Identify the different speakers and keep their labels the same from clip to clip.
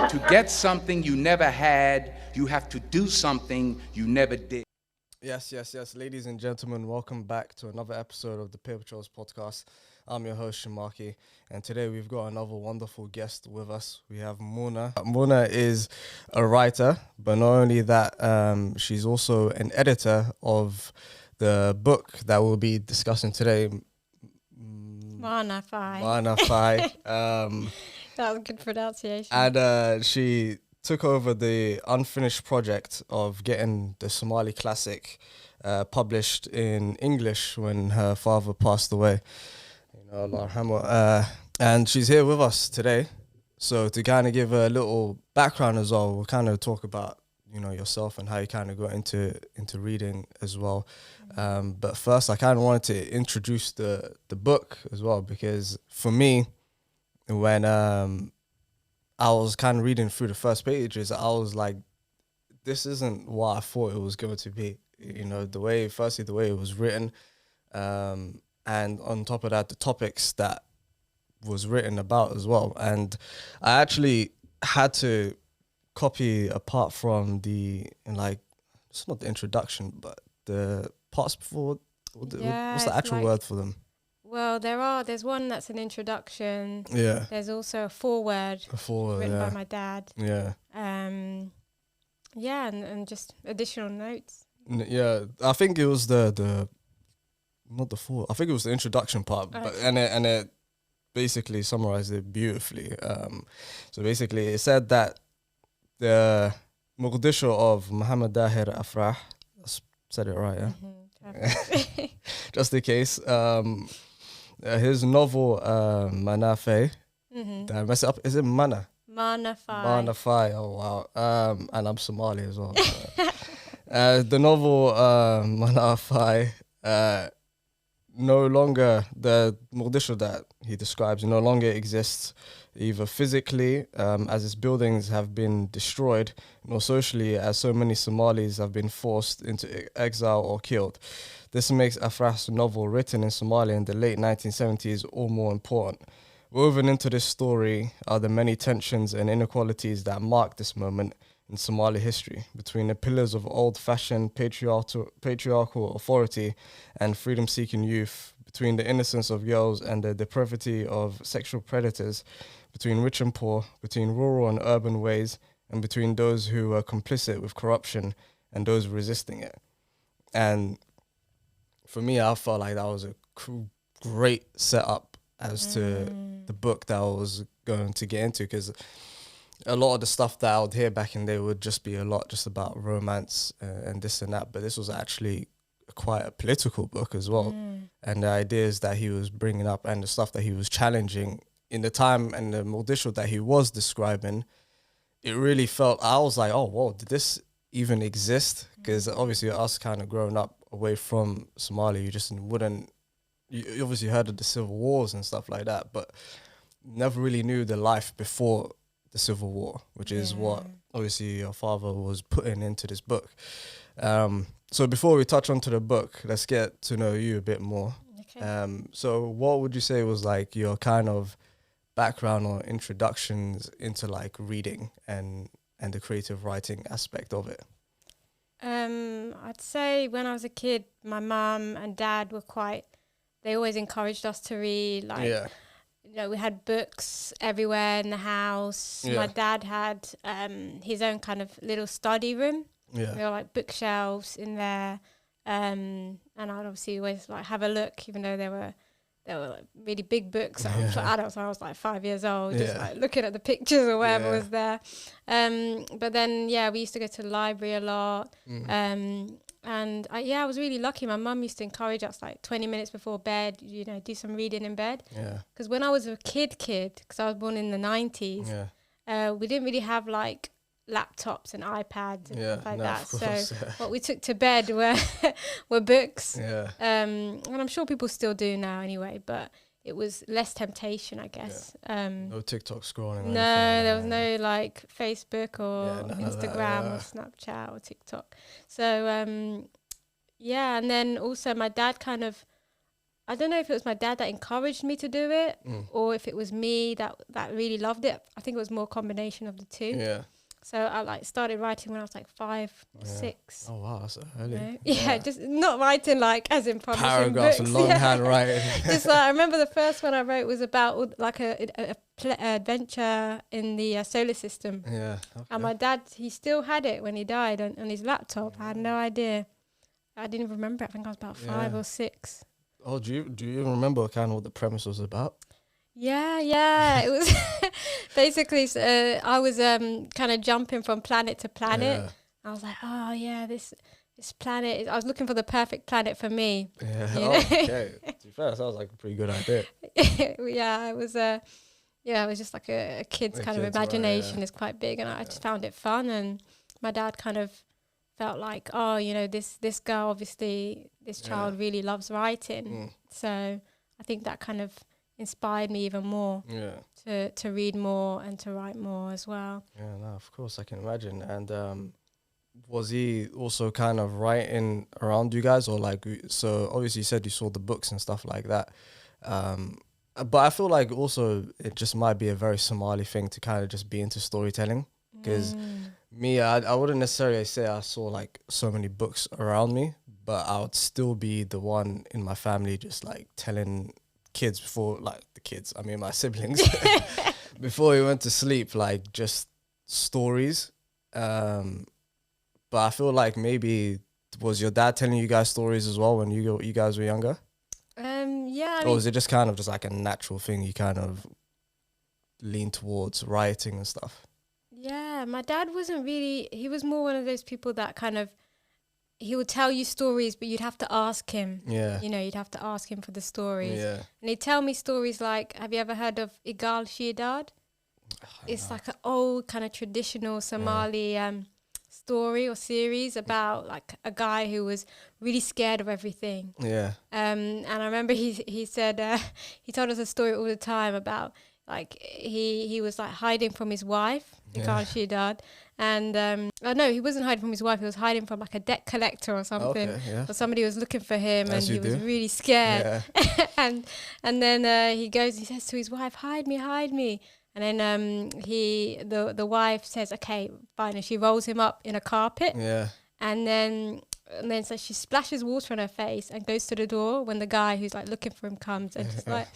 Speaker 1: To get something you never had, you have to do something you never did.
Speaker 2: Yes. Ladies and gentlemen, welcome back to another episode of the Paper Trails Podcast. I'm your host, Shamaki, and today we've got another wonderful guest with us. We have Muna. Muna is a writer, but not only that, she's also an editor of the book that we'll be discussing today.
Speaker 3: Maana Faay.
Speaker 2: Maana Faay.
Speaker 3: That was good pronunciation.
Speaker 2: And she took over the unfinished project of getting the Somali classic published in English when her father passed away. Allah yarhamu. And she's here with us today. So to kind of give a little background as well, we'll kind of talk about, yourself and how you kind of got into reading as well. But first, I kind of wanted to introduce the book as well, because for me, when I was kind of reading through the first pages, I was like, this isn't what I thought it was going to be. The way it was written, and on top of that, the topics that was written about as well. And I actually had to copy apart from it's not the introduction, but the parts before. What's the actual word for them?
Speaker 3: Well, there's one that's an introduction.
Speaker 2: Yeah.
Speaker 3: There's also a foreword written by my dad.
Speaker 2: Yeah.
Speaker 3: And just additional notes.
Speaker 2: Yeah, I think it was the not the foreword. I think it was the introduction part, but it basically summarized it beautifully. So basically, it said that the Mogadishu of Mohamed Afrax, said it right, yeah.
Speaker 3: Mm-hmm.
Speaker 2: Just in case. His novel Maana Faay.
Speaker 3: Mm-hmm.
Speaker 2: Did I mess it up? Is it Maana?
Speaker 3: Maana Faay.
Speaker 2: Maana Faay. Oh wow. And I'm Somali as well. The novel Muna Afrax no longer, the Mogadishu that he describes no longer exists, either physically as its buildings have been destroyed, nor socially as so many Somalis have been forced into exile or killed. This makes Afrah's novel, written in Somalia in the late 1970s, all more important. Woven into this story are the many tensions and inequalities that mark this moment in Somali history, between the pillars of old-fashioned patriarchal authority and freedom-seeking youth, between the innocence of girls and the depravity of sexual predators, between rich and poor, between rural and urban ways, and between those who were complicit with corruption and those resisting it. And for me, I felt like that was a great setup as to the book that I was going to get into, because a lot of the stuff that I would hear back in the day would just be a lot just about romance and this and that, but this was actually quite a political book as well. And the ideas that he was bringing up and the stuff that he was challenging in the time and the Mogadishu that he was describing, it really felt, I was like, oh, whoa, did this even exist? Because obviously us kind of growing up away from Somalia, you just wouldn't, you obviously heard of the civil wars and stuff like that, but never really knew the life before the Civil War, which is what obviously your father was putting into this book. So before we touch onto the book, let's get to know you a bit more.
Speaker 3: Okay.
Speaker 2: So what would you say was like your kind of background or introductions into like reading and the creative writing aspect of it?
Speaker 3: I'd say when I was a kid, my mum and dad they always encouraged us to read. We had books everywhere in the house.
Speaker 2: Yeah.
Speaker 3: My dad had his own kind of little study room.
Speaker 2: Yeah.
Speaker 3: There were like bookshelves in there. And I'd obviously always like have a look, even though they were like really big books. For adults, I was like 5 years old, just like looking at the pictures or whatever was there. But then, we used to go to the library a lot. And I was really lucky. My mum used to encourage us like 20 minutes before bed, do some reading in bed. Yeah. Because when I was a kid, because I was born in the 90s, we didn't really have like laptops and iPads and stuff like that. So what we took to bed were books. Yeah. And I'm sure people still do now anyway, but it was less temptation, I guess.
Speaker 2: No TikTok scrolling.
Speaker 3: No, there was no like Facebook or Instagram or Snapchat or TikTok. So and then also my dad kind of I don't know if it was my dad that encouraged me to do it or if it was me that really loved it. I think it was more a combination of the two.
Speaker 2: Yeah.
Speaker 3: So I like started writing when I was like 5 or 6.
Speaker 2: Oh wow, that's early.
Speaker 3: You know? Yeah, just not writing like as in publishing
Speaker 2: Paragraphs
Speaker 3: books.
Speaker 2: and longhand writing.
Speaker 3: Just like I remember the first one I wrote was about like a adventure in the solar system.
Speaker 2: Yeah. Okay.
Speaker 3: And my dad, he still had it when he died on his laptop. I had no idea. I didn't even remember it. I think I was about 5 or 6.
Speaker 2: Oh, do you remember kind of what the premise was about?
Speaker 3: Yeah. It was basically I was kind of jumping from planet to planet.
Speaker 2: Yeah.
Speaker 3: I was like, oh yeah, this planet. I was looking for the perfect planet for me.
Speaker 2: Yeah.
Speaker 3: You
Speaker 2: Oh,
Speaker 3: know?
Speaker 2: okay. To be fair, that sounds like a pretty good idea.
Speaker 3: Yeah, it was it was just like a kid's kind of imagination is quite big, and I just found it fun. And my dad kind of felt like, oh, you know, this girl, obviously, this child really loves writing. So I think that kind of inspired me even more to read more and to write more as well.
Speaker 2: Yeah, no, of course, I can imagine. And was he also kind of writing around you guys, or like, so obviously you said you saw the books and stuff like that. But I feel like also it just might be a very Somali thing to kind of just be into storytelling. Because me, I wouldn't necessarily say I saw like so many books around me, but I would still be the one in my family just like telling kids before, like the kids, I mean my siblings, before we went to sleep, like just stories. But I feel like maybe, was your dad telling you guys stories as well when you guys were younger?
Speaker 3: Yeah.
Speaker 2: Or was it just kind of just like a natural thing you kind of lean towards writing and stuff?
Speaker 3: Yeah, my dad wasn't really, he was more one of those people that kind of, he would tell you stories, but you'd have to ask him.
Speaker 2: Yeah.
Speaker 3: You know, you'd have to ask him for the stories.
Speaker 2: Yeah.
Speaker 3: And he'd tell me stories like, have you ever heard of Igal Shiadad? It's like an old kind of traditional Somali story or series about like a guy who was really scared of everything.
Speaker 2: Yeah.
Speaker 3: And I remember he said, he told us a story all the time about like he was like hiding from his wife, Igal Shiadad. And no, he wasn't hiding from his wife. He was hiding from like a debt collector or something.
Speaker 2: Okay, yeah.
Speaker 3: Or somebody was looking for him,
Speaker 2: As
Speaker 3: and he was really scared.
Speaker 2: Yeah.
Speaker 3: and then he says to his wife, "Hide me." And then the wife says, "Okay, fine." And she rolls him up in a carpet.
Speaker 2: Yeah.
Speaker 3: And then so she splashes water on her face and goes to the door when the guy who's like looking for him comes, and she's like,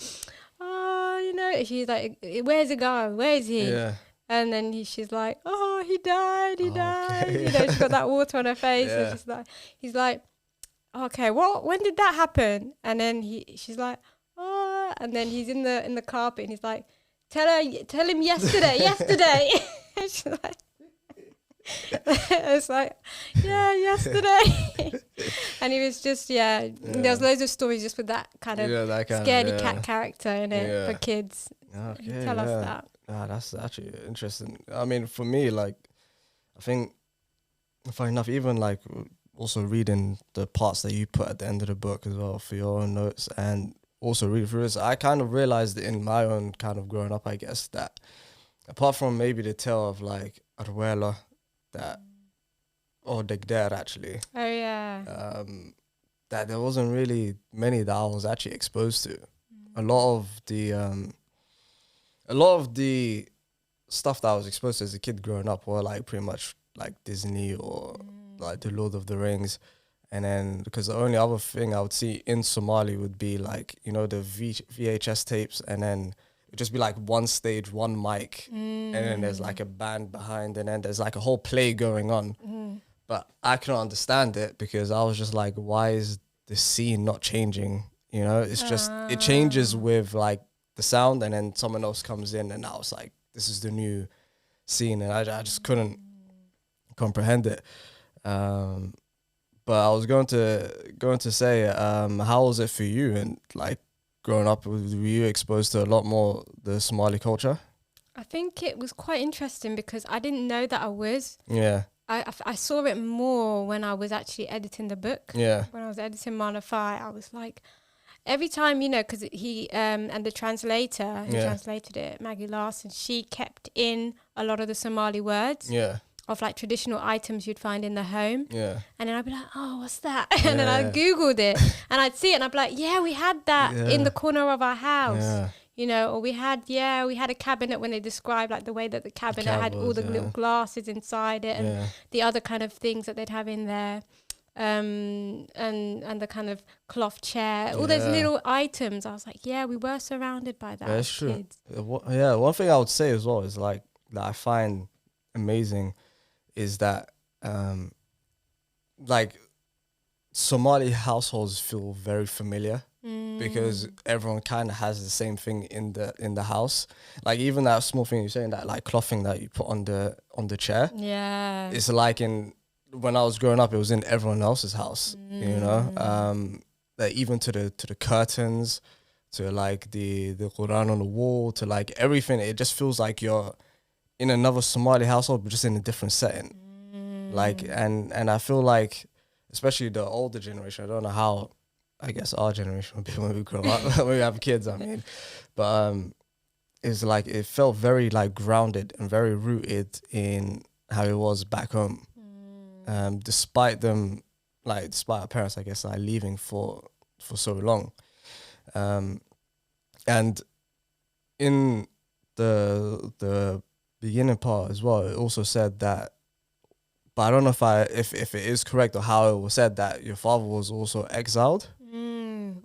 Speaker 3: "Oh, you know," she's like, "Where's the guy? Where is he?"
Speaker 2: Yeah.
Speaker 3: And then she's like, "Oh, he died.
Speaker 2: Okay.
Speaker 3: You know, she's got that water on her face.
Speaker 2: Yeah.
Speaker 3: And he's like, "Okay, when did that happen?" And then she's like, "Oh," and then he's in the carpet, and he's like, tell him yesterday. And she's like, it's like, yeah, yesterday. And he was just, there was loads of stories just with that kind of scaredy cat character in it for kids.
Speaker 2: Okay,
Speaker 3: He'd tell us that.
Speaker 2: That's actually interesting. I mean, for me, like, I think, funny enough, even like also reading the parts that you put at the end of the book as well for your own notes, and also reading through this, I kind of realized in my own kind of growing up, I guess, that apart from maybe the tale of like Arwela, or Degder actually.
Speaker 3: Oh yeah.
Speaker 2: That there wasn't really many that I was actually exposed to. A lot of the stuff that I was exposed to as a kid growing up were like pretty much like Disney or like The Lord of the Rings. And then, because the only other thing I would see in Somali would be like, you know, the VHS tapes, and then it'd just be like one stage, one mic, and then there's like a band behind, and then there's like a whole play going on. But I couldn't understand it because I was just like, why is the scene not changing? You know, it's just, it changes with like the sound, and then someone else comes in, and I was like, this is the new scene, and I just couldn't comprehend it. But I was going to say, how was it for you? And like growing up, were you exposed to a lot more the Somali culture?
Speaker 3: I think it was quite interesting because I didn't know that I was.
Speaker 2: Yeah.
Speaker 3: I saw it more when I was actually editing the book.
Speaker 2: Yeah.
Speaker 3: When I was editing Maana Faay, I was like, every time, you know, because he and the translator who translated it, Maggie Larson, she kept in a lot of the Somali words.
Speaker 2: Yeah.
Speaker 3: of like traditional items you'd find in the home.
Speaker 2: Yeah.
Speaker 3: And then I'd be like, oh, what's that? And then I'd Googled it and I'd see it and I'd be like, yeah, we had that in the corner of our house.
Speaker 2: Yeah.
Speaker 3: You know, or we had a cabinet when they described like the way that the cabinet had all the little glasses inside it and the other kind of things that they'd have in there. And the kind of cloth chair, all those little items. I was like, yeah, we were surrounded by that.
Speaker 2: That's true.
Speaker 3: Kids.
Speaker 2: One thing I would say as well is like that I find amazing is that like Somali households feel very familiar because everyone kind of has the same thing in the house. Like even that small thing you're saying, that like clothing that you put on the chair.
Speaker 3: Yeah,
Speaker 2: it's like when I was growing up, it was in everyone else's house. You know, like even to the curtains, to like the Quran on the wall, to like everything. It just feels like you're in another Somali household, but just in a different setting. Like, and I feel like, especially the older generation, I don't know how, I guess our generation will be when we grow up, when we have kids, I mean. But it's like, it felt very like grounded and very rooted in how it was back home. Despite our parents, I guess, like leaving for so long. And in the beginning part as well, it also said that, but I don't know if it is correct or how it was said, that your father was also exiled.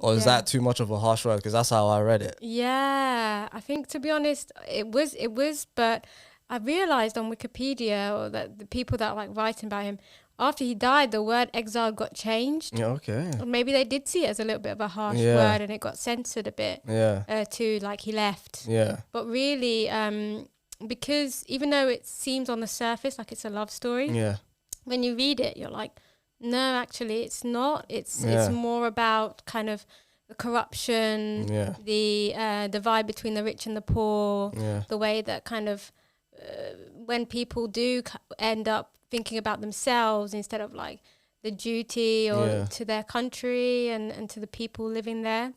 Speaker 2: Or is that too much of a harsh word? Because that's how I read it.
Speaker 3: Yeah, I think, to be honest, it was, but I realized on Wikipedia, or that the people that like writing about him, after he died, the word exile got changed.
Speaker 2: Yeah, okay.
Speaker 3: Or maybe they did see it as a little bit of a harsh word and it got censored a bit. To like he left. Yeah. But really, because even though it seems on the surface like it's a love story, when you read it, you're like, no, actually, it's not. It's more about kind of the corruption, the divide between the rich and the poor, the way that kind of when people do end up thinking about themselves instead of like the duty or to their country and to the people living there.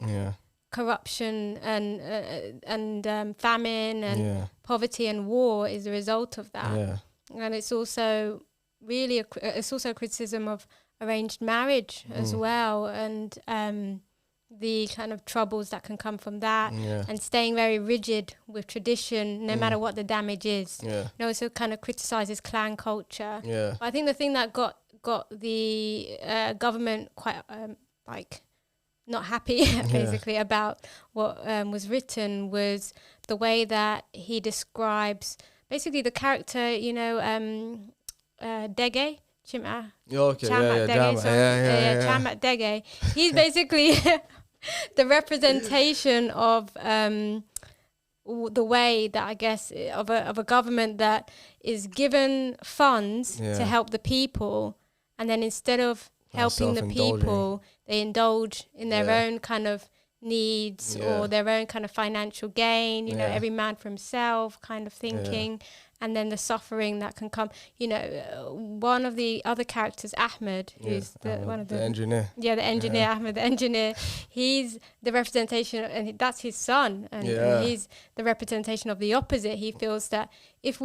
Speaker 3: Corruption and famine and poverty and war is a result of that. And it's also really a criticism of arranged marriage as well, and the kind of troubles that can come from that, and staying very rigid with tradition no matter what the damage is. You know, it also kind of criticizes clan culture. But I think the thing that got the government quite like not happy basically about what was written was the way that he describes basically the character, you know, Dege. Chamat Dege. He's basically the representation of the way that, I guess, of a government that is given funds to help the people, and then instead of helping the people, they indulge in their own kind of needs or their own kind of financial gain, you know, every man for himself kind of thinking. And then the suffering that can come, you know, one of the other characters, Ahmed, who's one of the engineer. Yeah, the engineer, Ahmed, the engineer. He's the representation, and that's his son, and he's the representation of the opposite. He feels that if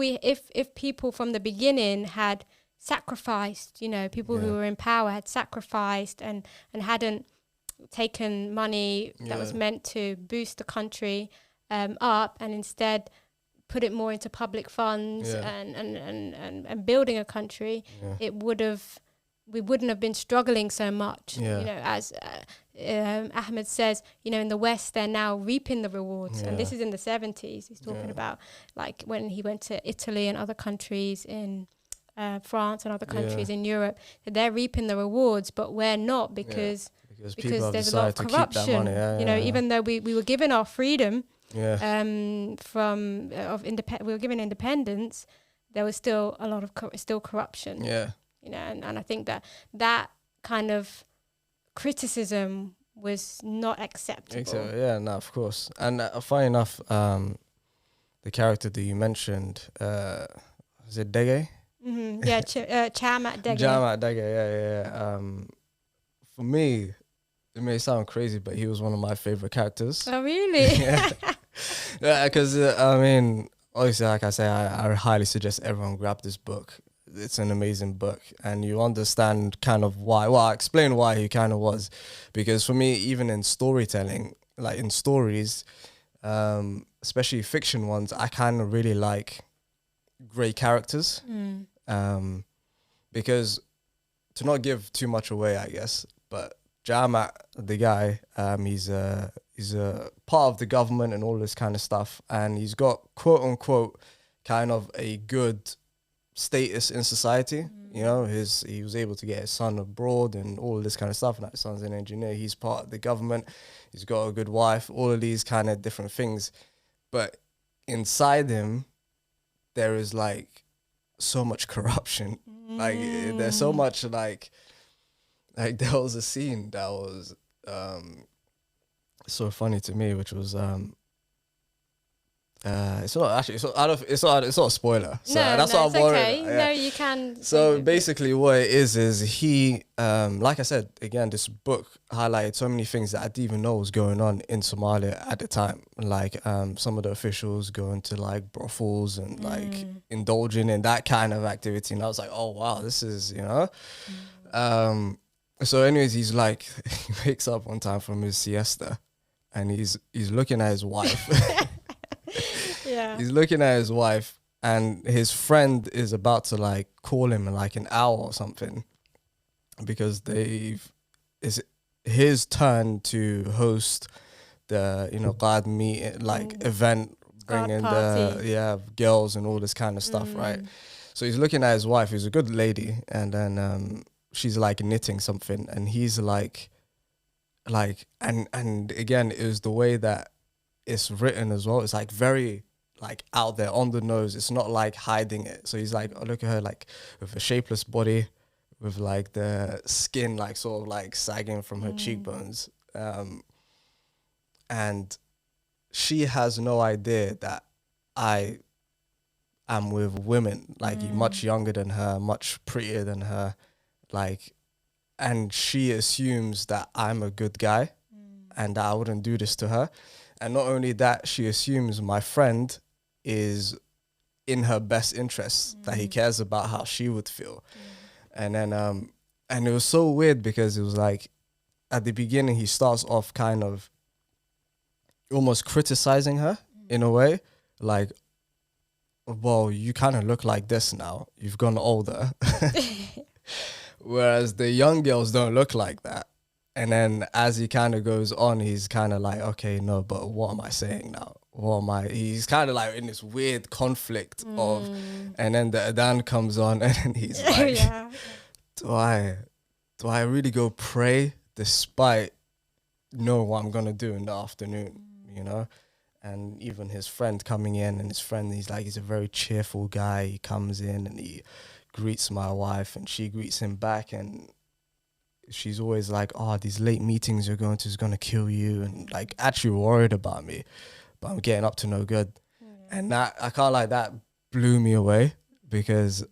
Speaker 3: people from the beginning had sacrificed, you know, people who were in power had sacrificed and hadn't taken money that was meant to boost the country up, and instead put it more into public funds and building a country, we wouldn't have been struggling so much. You know, as Ahmed says, you know, in the West, they're now reaping the rewards. And this is in the 70s. He's talking about like when he went to Italy and other countries in France and other countries in Europe, that they're reaping the rewards, but we're not because there's a lot of corruption. You know, even though we were given our freedom, we were given independence, there was still a lot of corruption. You know, and I think that kind of criticism was not acceptable.
Speaker 2: No, of course. And funny enough, the character that you mentioned, is it Dege?
Speaker 3: Chamat Dege.
Speaker 2: Chamat Dege, for me, it may sound crazy, but he was one of my favorite characters.
Speaker 3: Oh, really?
Speaker 2: Because I mean, obviously, like I say, I highly suggest everyone grab this book. it's an amazing book, and you understand kind of why. Well, I'll explain why he kind of was, because for me, even in storytelling, like in stories, especially fiction ones, I kind of really like grey characters, because to not give too much away, I guess, but Jamat, the guy, he's a part of the government and all this kind of stuff, and he's got quote unquote kind of a good status in society. You know, he was able to get his son abroad and all of this kind of stuff. And his son's an engineer. He's part of the government. He's got a good wife. All of these kind of different things, but inside him, there is like so much corruption. Like there's so much like there was a scene that was so funny to me, which was it's not a spoiler. So that's what I'm worried
Speaker 3: okay.
Speaker 2: about. Yeah.
Speaker 3: No, you can.
Speaker 2: So basically what it is he, like I said, again, this book highlighted so many things that I didn't even know was going on in Somalia at the time. Like some of the officials going to like brothels and like indulging in that kind of activity. And I was like, oh wow, this is, you know. So anyways, he's like, he wakes up one time from his siesta and he's looking at his wife.
Speaker 3: Yeah.
Speaker 2: He's looking at his wife, and his friend is about to like call him in like an hour or something, because it's his turn to host the Qad meet like event, bringing the girls and all this kind of stuff, right? So he's looking at his wife, who's a good lady, and then she's like knitting something, and he's like and again, it was the way that it's written as well. It's like very like out there on the nose. It's not like hiding it. So he's like, oh, look at her, like with a shapeless body, with like the skin like sort of like sagging from her cheekbones, and she has no idea that I am with women like much younger than her, much prettier than her, like, and she assumes that I'm a good guy and that I wouldn't do this to her. And not only that, she assumes my friend is in her best interest, that he cares about how she would feel. And then, and it was so weird because it was like, at the beginning, he starts off kind of almost criticizing her in a way. Like, well, you kind of look like this now. You've gone older. Whereas the young girls don't look like that. And then as he kind of goes on, he's kind of like, okay, no, but what am I saying now? He's kind of like in this weird conflict of, and then the Adhan comes on and then he's like, do I really go pray despite knowing what I'm going to do in the afternoon, you know? And even his friend coming in, and his friend, he's a very cheerful guy. He comes in and he greets my wife and she greets him back, and she's always like, oh, these late meetings you're going to is going to kill you, and like actually worried about me, but I'm getting up to no good. And that, I can't lie, that blew me away, because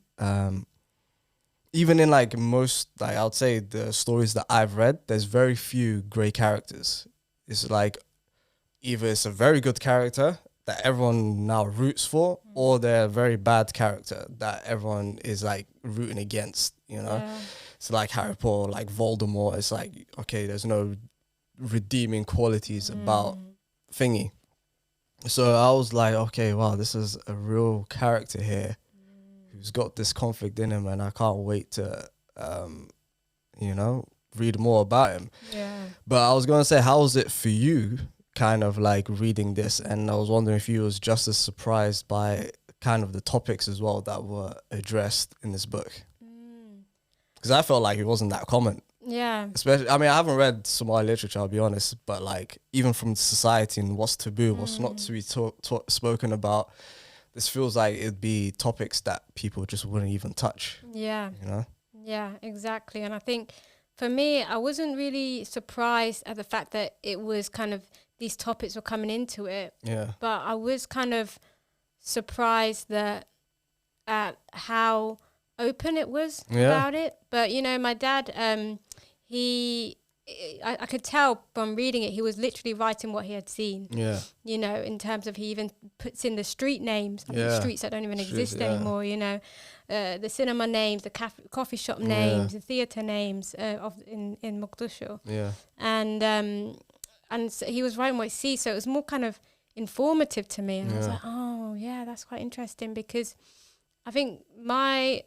Speaker 2: even in like most, like I would say the stories that I've read, there's very few grey characters. It's like either it's a very good character that everyone now roots for, or they're a very bad character that everyone is like rooting against, you know? Yeah. It's like Harry Potter, like Voldemort. It's like, okay, there's no redeeming qualities about thingy. So I was like, okay, wow, this is a real character here who's got this conflict in him, and I can't wait to, read more about him. Yeah. But I was going to say, how was it for you kind of like reading this? And I was wondering if you was just as surprised by kind of the topics as well that were addressed in this book. Because I felt like it wasn't that common. Yeah. Especially, I mean, I haven't read Somali literature, I'll be honest, but like even from society and what's taboo, what's not to be spoken about, this feels like it'd be topics that people just wouldn't even touch. Yeah. You know?
Speaker 3: Yeah, exactly. And I think for me, I wasn't really surprised at the fact that it was kind of, these topics were coming into it. Yeah. But I was kind of surprised at how open it was about it. But, you know, my dad, he I could tell from reading it, he was literally writing what he had seen.
Speaker 2: Yeah.
Speaker 3: You know, in terms of he even puts in the street names, I mean, streets that don't even exist anymore, you know, the cinema names, the coffee shop names, the theatre names in Mogadishu.
Speaker 2: Yeah.
Speaker 3: And so he was writing what he sees, so it was more kind of informative to me. And I was like, oh, yeah, that's quite interesting, because I think my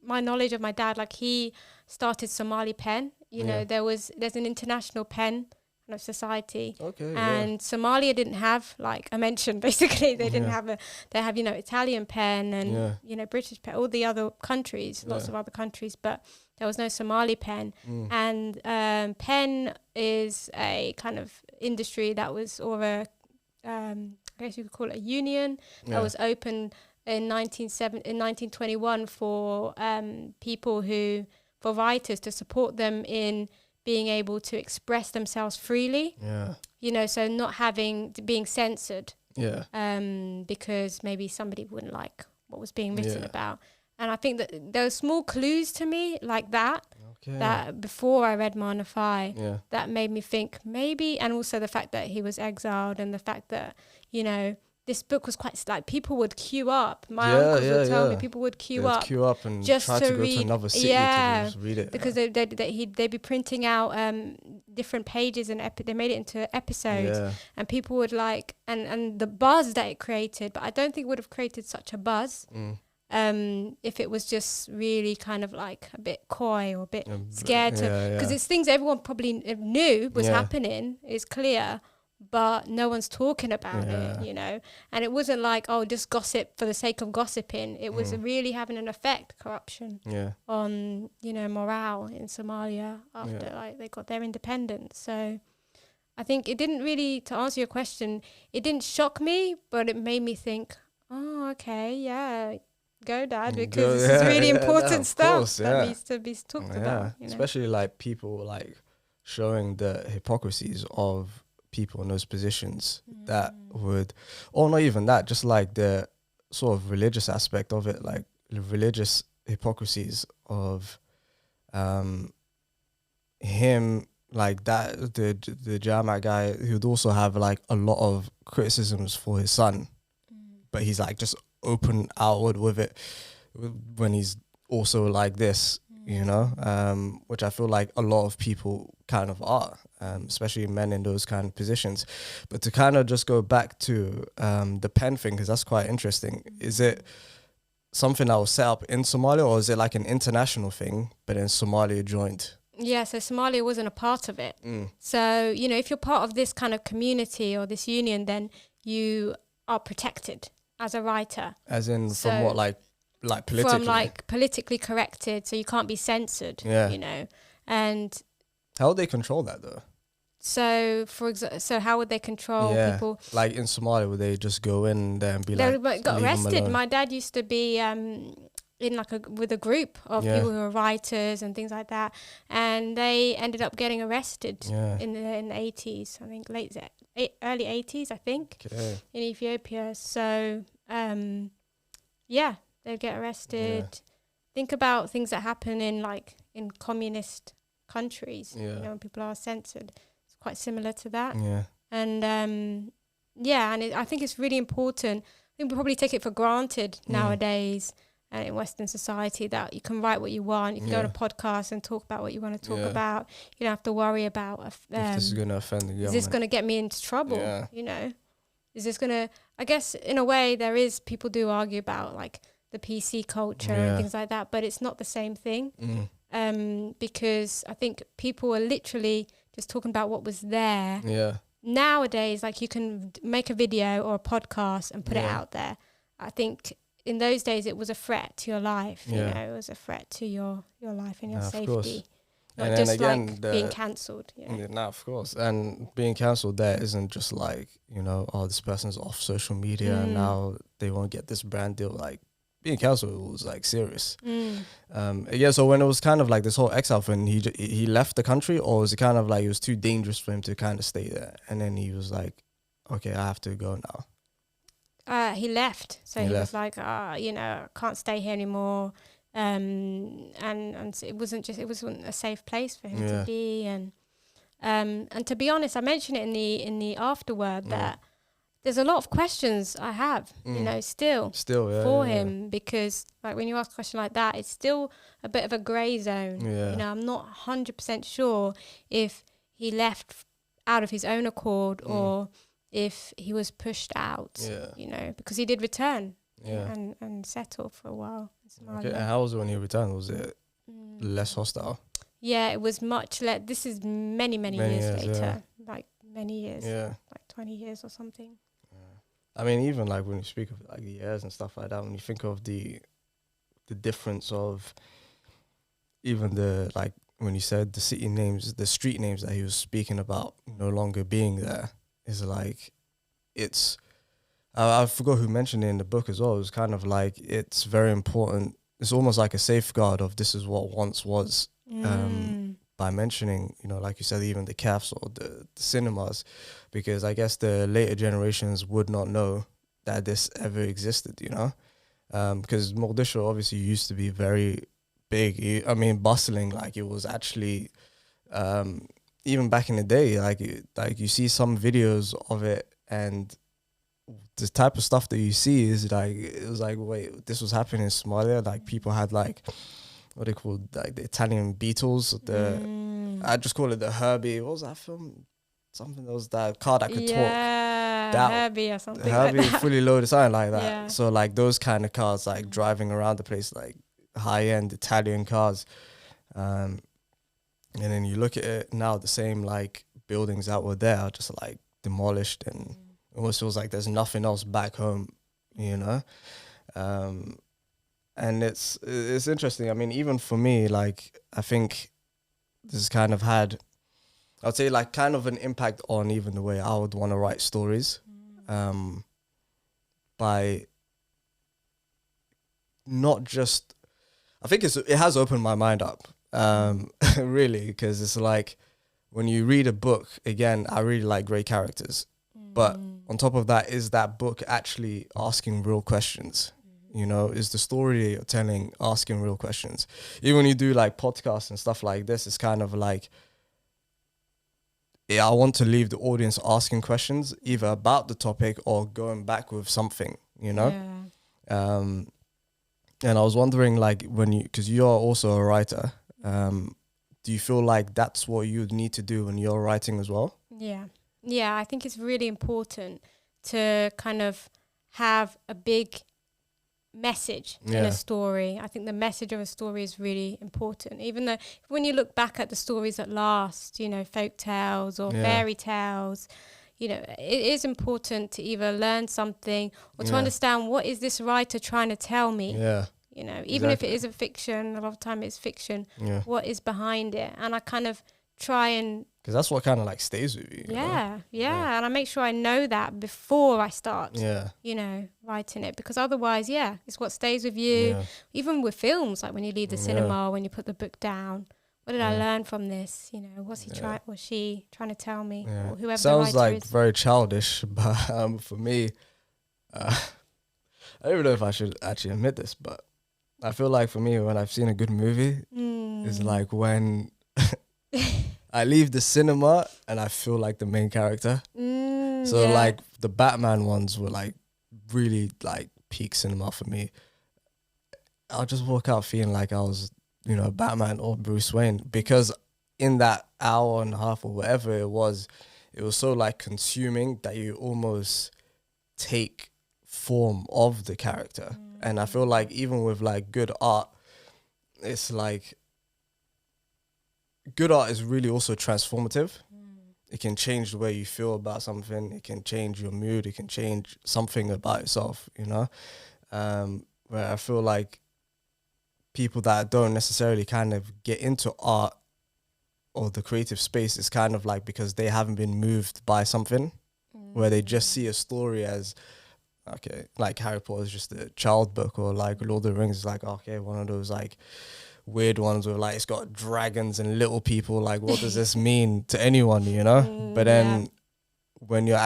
Speaker 3: knowledge of my dad, like he started Somali pen. You know, there's an international pen kind of society.
Speaker 2: Okay.
Speaker 3: And Somalia didn't have, like I mentioned, basically they didn't have they have, you know, Italian pen and you know, British pen, all the other countries, lots of other countries, but there was no Somali pen. And pen is a kind of industry that was, or a I guess you could call it a union that was open in 1921 for people for writers, to support them in being able to express themselves freely. Yeah. You know, so not being censored. Yeah. Because maybe somebody wouldn't like what was being written about. And I think that there were small clues to me like that. Okay. That before I read Maana Faay, that made me think maybe, and also the fact that he was exiled, and the fact that, you know, this book was quite, like, people would queue up. My uncles would tell me people would queue up
Speaker 2: and
Speaker 3: just
Speaker 2: try to go to another city to just read it.
Speaker 3: Because they'd be printing out different pages, and they made it into episodes, and people would like, and the buzz that it created. But I don't think it would have created such a buzz if it was just really kind of like a bit coy or a bit scared because it's things everyone probably knew was happening. It's clear. But no one's talking about it, you know. And it wasn't like, oh, just gossip for the sake of gossiping. It was really having an effect, corruption, on, you know, morale in Somalia after like they got their independence. So I think it didn't really, to answer your question, it didn't shock me, but it made me think, oh, okay, yeah, go, Dad, because this is really important stuff that needs to be talked about. You know?
Speaker 2: Especially like people like showing the hypocrisies of people in those positions that would, or not even that, just like the sort of religious aspect of it, like the religious hypocrisies of him, like that, the Jama guy who'd also have like a lot of criticisms for his son, but he's like just open outward with it when he's also like this, you know, which I feel like a lot of people kind of are, especially men in those kind of positions. But to kind of just go back to the pen thing, because that's quite interesting. Is it something that was set up in Somalia, or is it like an international thing, but then Somalia joined?
Speaker 3: Yeah, so Somalia wasn't a part of it. So, you know, if you're part of this kind of community or this union, then you are protected as a writer.
Speaker 2: As in, so from what, like politically?
Speaker 3: From like politically corrected, so you can't be censored, you know. And
Speaker 2: how would they control that though?
Speaker 3: So, so how would they control people?
Speaker 2: Like in Somalia, would they just go in there and be
Speaker 3: they got arrested. My dad used to be in like with a group of people who were writers and things like that, and they ended up getting arrested in the 80s. I think early 80s, I think, in Ethiopia. So they'd get arrested. Think about things that happen in communist countries. You know, when people are censored. It's quite similar to that. And I think it's really important. I think we probably take it for granted nowadays in Western society that you can write what you want. You can go on a podcast and talk about what you want to talk about. You don't have to worry about if
Speaker 2: this is going to offend the government.
Speaker 3: Is this going to get me into trouble? You know, is this going to? I guess in a way people do argue about like the PC culture and things like that, but it's not the same thing. Because I think people are literally just talking about what was there. Nowadays, like you can make a video or a podcast and put it out there. I think in those days it was a threat to your life. You know, it was a threat to your life and your safety. Not and just again, like being cancelled.
Speaker 2: Of course. And being cancelled there isn't just like, you know, oh, this person's off social media and now they won't get this brand deal. Like being cancelled was like serious. So when it was kind of like this whole exile thing, he left the country, or was it kind of like it was too dangerous for him to kind of stay there? And then he was like, okay, I have to go now.
Speaker 3: He left. So he was like, you know, I can't stay here anymore. and so it wasn't a safe place for him to be. And to be honest, I mentioned it in the afterword that there's a lot of questions I have, you know, still for him, because like when you ask a question like that, it's still a bit of a grey zone. You know, I'm not 100% sure if he left out of his own accord or if he was pushed out, you know, because he did return and settle for a while in Somalia.
Speaker 2: Okay, and how was it when he returned? Was it less hostile?
Speaker 3: Yeah, it was much less. This is many years later, like many years, like 20 years or something.
Speaker 2: I mean, even like when you speak of like the years and stuff like that, when you think of the difference of even the, like when you said the city names, the street names that he was speaking about no longer being there, is like, it's, I forgot who mentioned it in the book as well. It was kind of like, it's very important. It's almost like a safeguard of this is what once was, by mentioning, you know, like you said, even the cafes or the cinemas, because I guess the later generations would not know that this ever existed, you know, because Mogadishu obviously used to be very big. I mean, bustling, like it was actually, even back in the day, like you see some videos of it, and the type of stuff that you see is like, it was like, wait, this was happening in Somalia. Like people had like, what they called, like the Italian Beatles, I just call it the Herbie. What was that film? Something that was that car that could talk. That
Speaker 3: Herbie or something.
Speaker 2: Herbie,
Speaker 3: like that.
Speaker 2: fully loaded, something like that.
Speaker 3: Yeah.
Speaker 2: So like those kind of cars, like driving around the place, like high end Italian cars. And then you look at it now, the same like buildings that were there are just like demolished, and it almost feels like there's nothing else back home, you know. And it's interesting. I mean, even for me, like, I think this has kind of had, I would say, like, kind of an impact on even the way I would want to write stories, by not just, I think it has opened my mind up, really, because it's like, when you read a book, again, I really like great characters, but on top of that, is that book actually asking real questions? You know, is the story you're telling asking real questions? Even when you do like podcasts and stuff like this, it's kind of like, I want to leave the audience asking questions either about the topic or going back with something, you know? Yeah. And I was wondering, like, because you're also a writer, do you feel like that's what you need to do when you're writing as well?
Speaker 3: Yeah, I think it's really important to kind of have a big message in a story. I think the message of a story is really important, even though when you look back at the stories that last, you know, folk tales or fairy tales, you know, it is important to either learn something or to understand, what is this writer trying to tell me? You know, even if it is a fiction, a lot of time it's fiction, what is behind it? And I kind of try and,
Speaker 2: because that's what kind of like stays with you.
Speaker 3: Yeah. And I make sure I know that before I start, you know, writing it, because otherwise, it's what stays with you. Even with films, like when you leave the cinema, when you put the book down, what did I learn from this? You know, was she trying to tell me? Or whoever
Speaker 2: sounds
Speaker 3: the writer
Speaker 2: like
Speaker 3: is.
Speaker 2: very childish, but for me, I don't even know if I should actually admit this, but I feel like for me, when I've seen a good movie, is like when I leave the cinema and I feel like the main character. So like the Batman ones were like really like peak cinema for me. I'll just walk out feeling like I was, you know, Batman or Bruce Wayne, because in that hour and a half or whatever it was so like consuming that you almost take form of the character. And I feel like even with like good art, it's like, good art is really also transformative. It can change the way you feel about something. It can change your mood. It can change something about yourself, you know? Where I feel like people that don't necessarily kind of get into art or the creative space is kind of like because they haven't been moved by something, where they just see a story as, okay, like Harry Potter is just a child book, or like Lord of the Rings is like, okay, one of those like weird ones with like, it's got dragons and little people, like what does this mean to anyone, you know? But then when you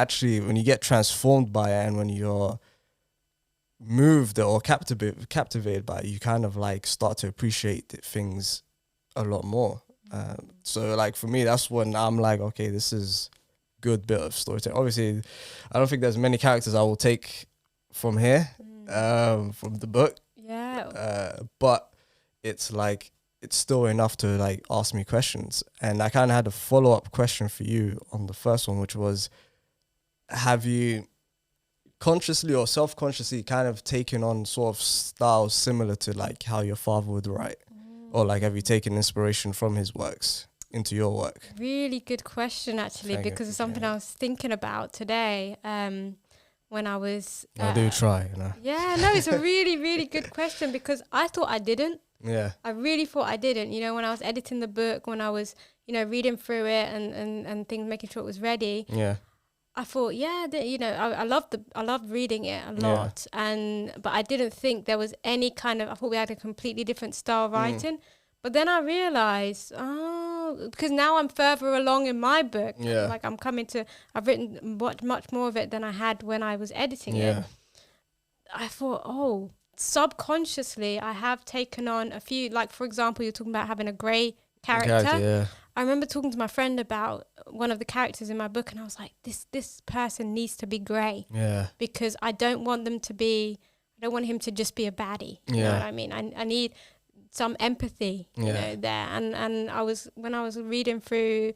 Speaker 2: get transformed by it, and when you're moved or captivated by it, you kind of like start to appreciate things a lot more. So like for me, that's when I'm like, okay, this is good bit of storytelling. Obviously, I don't think there's many characters I will take from here, from the book.
Speaker 3: Yeah.
Speaker 2: But it's like, it's still enough to like ask me questions. And I kind of had a follow-up question for you on the first one, which was, have you consciously or self-consciously kind of taken on sort of styles similar to like how your father would write? Or like, have you taken inspiration from his works into your work?
Speaker 3: Really good question, actually, because it's something I was thinking about today. When I was...
Speaker 2: I do try, you know.
Speaker 3: Yeah, no, it's a really, really good question, because I thought I didn't.
Speaker 2: Yeah.
Speaker 3: I really thought I didn't. You know, when I was editing the book, when I was, you know, reading through it and things, making sure it was ready.
Speaker 2: Yeah.
Speaker 3: I thought, you know, I loved reading it a lot. But I didn't think there was any kind of, I thought we had a completely different style of writing. But then I realized, because now I'm further along in my book.
Speaker 2: Yeah.
Speaker 3: Like I've written much more of it than I had when I was editing it. I thought, subconsciously I have taken on a few, like for example, you're talking about having a grey character. I remember talking to my friend about one of the characters in my book, and I was like, this person needs to be grey.
Speaker 2: Yeah.
Speaker 3: Because I don't want him to just be a baddie. You know what I mean? I need some empathy, you know, there. And when I was reading through,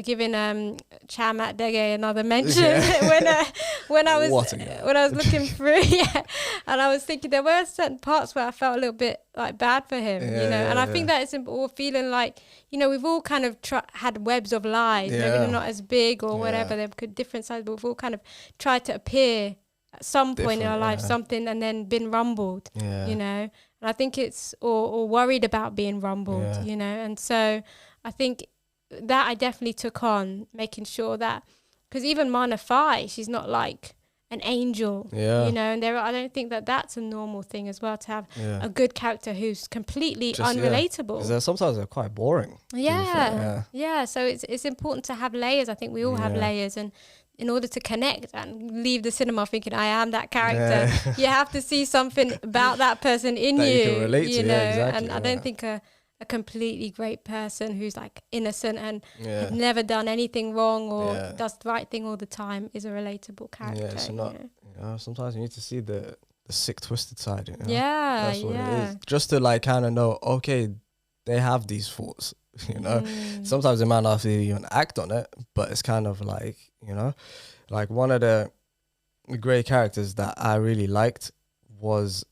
Speaker 3: giving Chamat Dege another mention when I was looking through, and I was thinking there were certain parts where I felt a little bit like bad for him, you know, and I think that it's all feeling like, you know, we've all kind of had webs of lies, maybe they're not as big or whatever, they're different sides, but we've all kind of tried to appear at some point in our life, something, and then been rumbled, you know, and I think it's or worried about being rumbled, you know, and so I think that I definitely took on, making sure that, because even Maana Faay, she's not like an angel, you know, and I don't think that that's a normal thing as well, to have a good character who's completely unrelatable.
Speaker 2: Because sometimes they're quite boring.
Speaker 3: Yeah. So it's important to have layers. I think we all have layers, and in order to connect and leave the cinema thinking I am that character, you have to see something about that person in
Speaker 2: that
Speaker 3: you
Speaker 2: can relate
Speaker 3: you
Speaker 2: to,
Speaker 3: know.
Speaker 2: exactly,
Speaker 3: and I don't think a completely great person who's like innocent and has never done anything wrong or does the right thing all the time is a relatable character.
Speaker 2: Yeah, it's not. You know, sometimes you need to see the sick, twisted side. You know? That's what it is. Just to like kind of know, okay, they have these thoughts. You know, sometimes they might not even act on it, but it's kind of like, you know, like one of the great characters that I really liked was,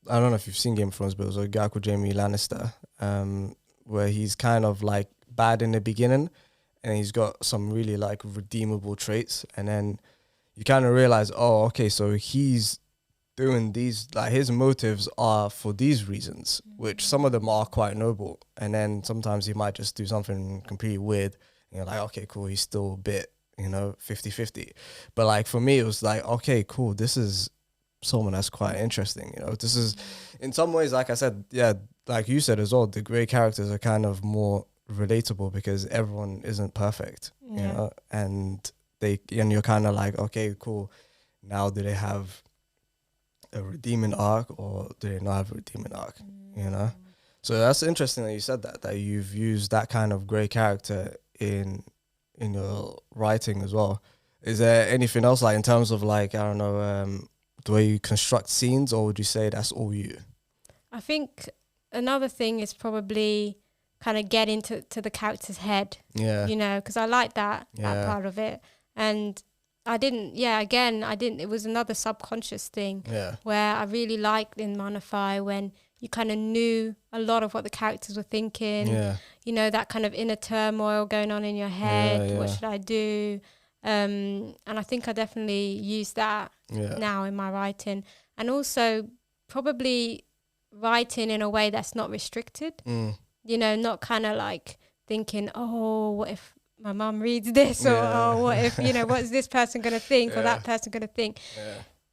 Speaker 2: I don't know if you've seen Game of Thrones, but it was a guy called Jaime Lannister, where he's kind of like bad in the beginning, and he's got some really like redeemable traits, and then you kind of realize, oh, okay, so he's doing these, like his motives are for these reasons, which some of them are quite noble, and then sometimes he might just do something completely weird, and you're like, okay, cool, he's still a bit, you know, 50-50. But like for me, it was like, okay, cool, this is someone that's quite interesting, you know. This is, in some ways, like I said, like you said as well, the great characters are kind of more relatable because everyone isn't perfect, you know, and you're kind of like, okay, cool, now do they have a redeeming arc or do they not have a redeeming arc, you know? So that's interesting that you said that you've used that kind of great character in your writing as well. Is there anything else, like in terms of like, I don't know, the way you construct scenes, or would you say that's all you? I
Speaker 3: think another thing is probably kind of get into the character's head, you know, because I like that part of it. And I didn't, it was another subconscious thing where I really liked in Maana Faay when you kind of knew a lot of what the characters were thinking, you know, that kind of inner turmoil going on in your head. What should I do? And I think I definitely use that now in my writing. And also probably writing in a way that's not restricted, you know, not kind of like thinking, oh, what if my mum reads this, or oh, what if, you know, what's this person going to think or that person going to think?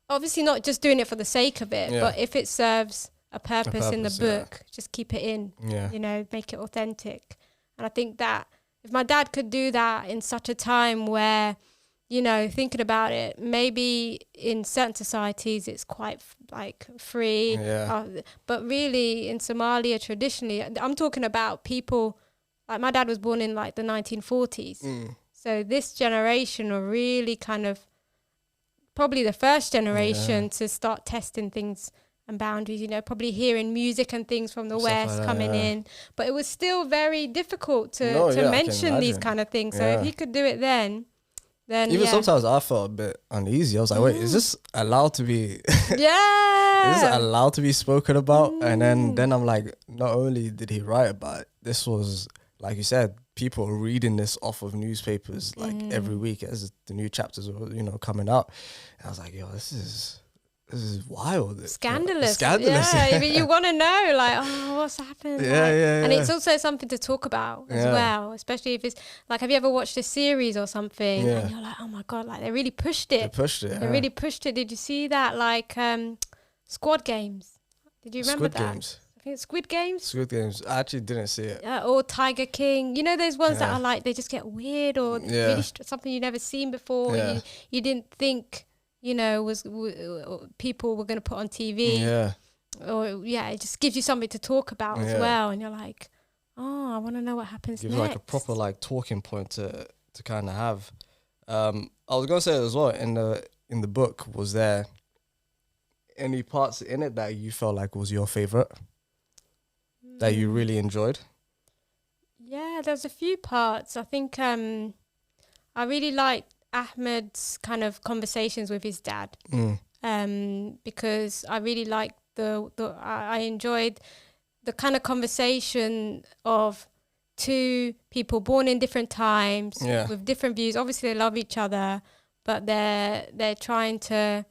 Speaker 3: Obviously not just doing it for the sake of it, but if it serves a purpose in the book, just keep it in, you know, make it authentic. And I think that if my dad could do that in such a time where, thinking about it, maybe in certain societies it's quite like free. But really in Somalia, traditionally, I'm talking about people, like my dad was born in like the 1940s. So this generation are really kind of probably the first generation to start testing things and boundaries, probably hearing music and things from the West like coming in. But it was still very difficult to mention these kind of things. So if he could do it then even
Speaker 2: sometimes I felt a bit uneasy. I was like, wait, is this allowed to be
Speaker 3: is
Speaker 2: this allowed to be spoken about? And then I'm like, not only did he write about it, this was, like you said, people reading this off of newspapers like every week as the new chapters were coming out. And I was like, yo, this is wild.
Speaker 3: Scandalous. Yeah, I mean, you want to know, like, what's happened? And it's also something to talk about as well, especially if it's like, have you ever watched a series or something and you're like, oh my God, like they really pushed it. They really pushed it. Did you see that? Like Squad Games. Did you remember that?
Speaker 2: Squid Games.
Speaker 3: I think it's Squid Games.
Speaker 2: Squid Games. I actually didn't see it.
Speaker 3: Or Tiger King. Those ones that are like, they just get weird or really something you've never seen before. Yeah. You didn't think, people were going to put on TV. Yeah. Or, it just gives you something to talk about as well. And you're like, I want to know what happens next.
Speaker 2: Like a proper like talking point to kind of have. I was going to say as well, in the book, was there any parts in it that you felt like was your favorite? That you really enjoyed?
Speaker 3: Yeah, there's a few parts. I think I really liked Ahmed's kind of conversations with his dad, because I really liked I enjoyed the kind of conversation of two people born in different times with different views. Obviously, they love each other, but they're trying to.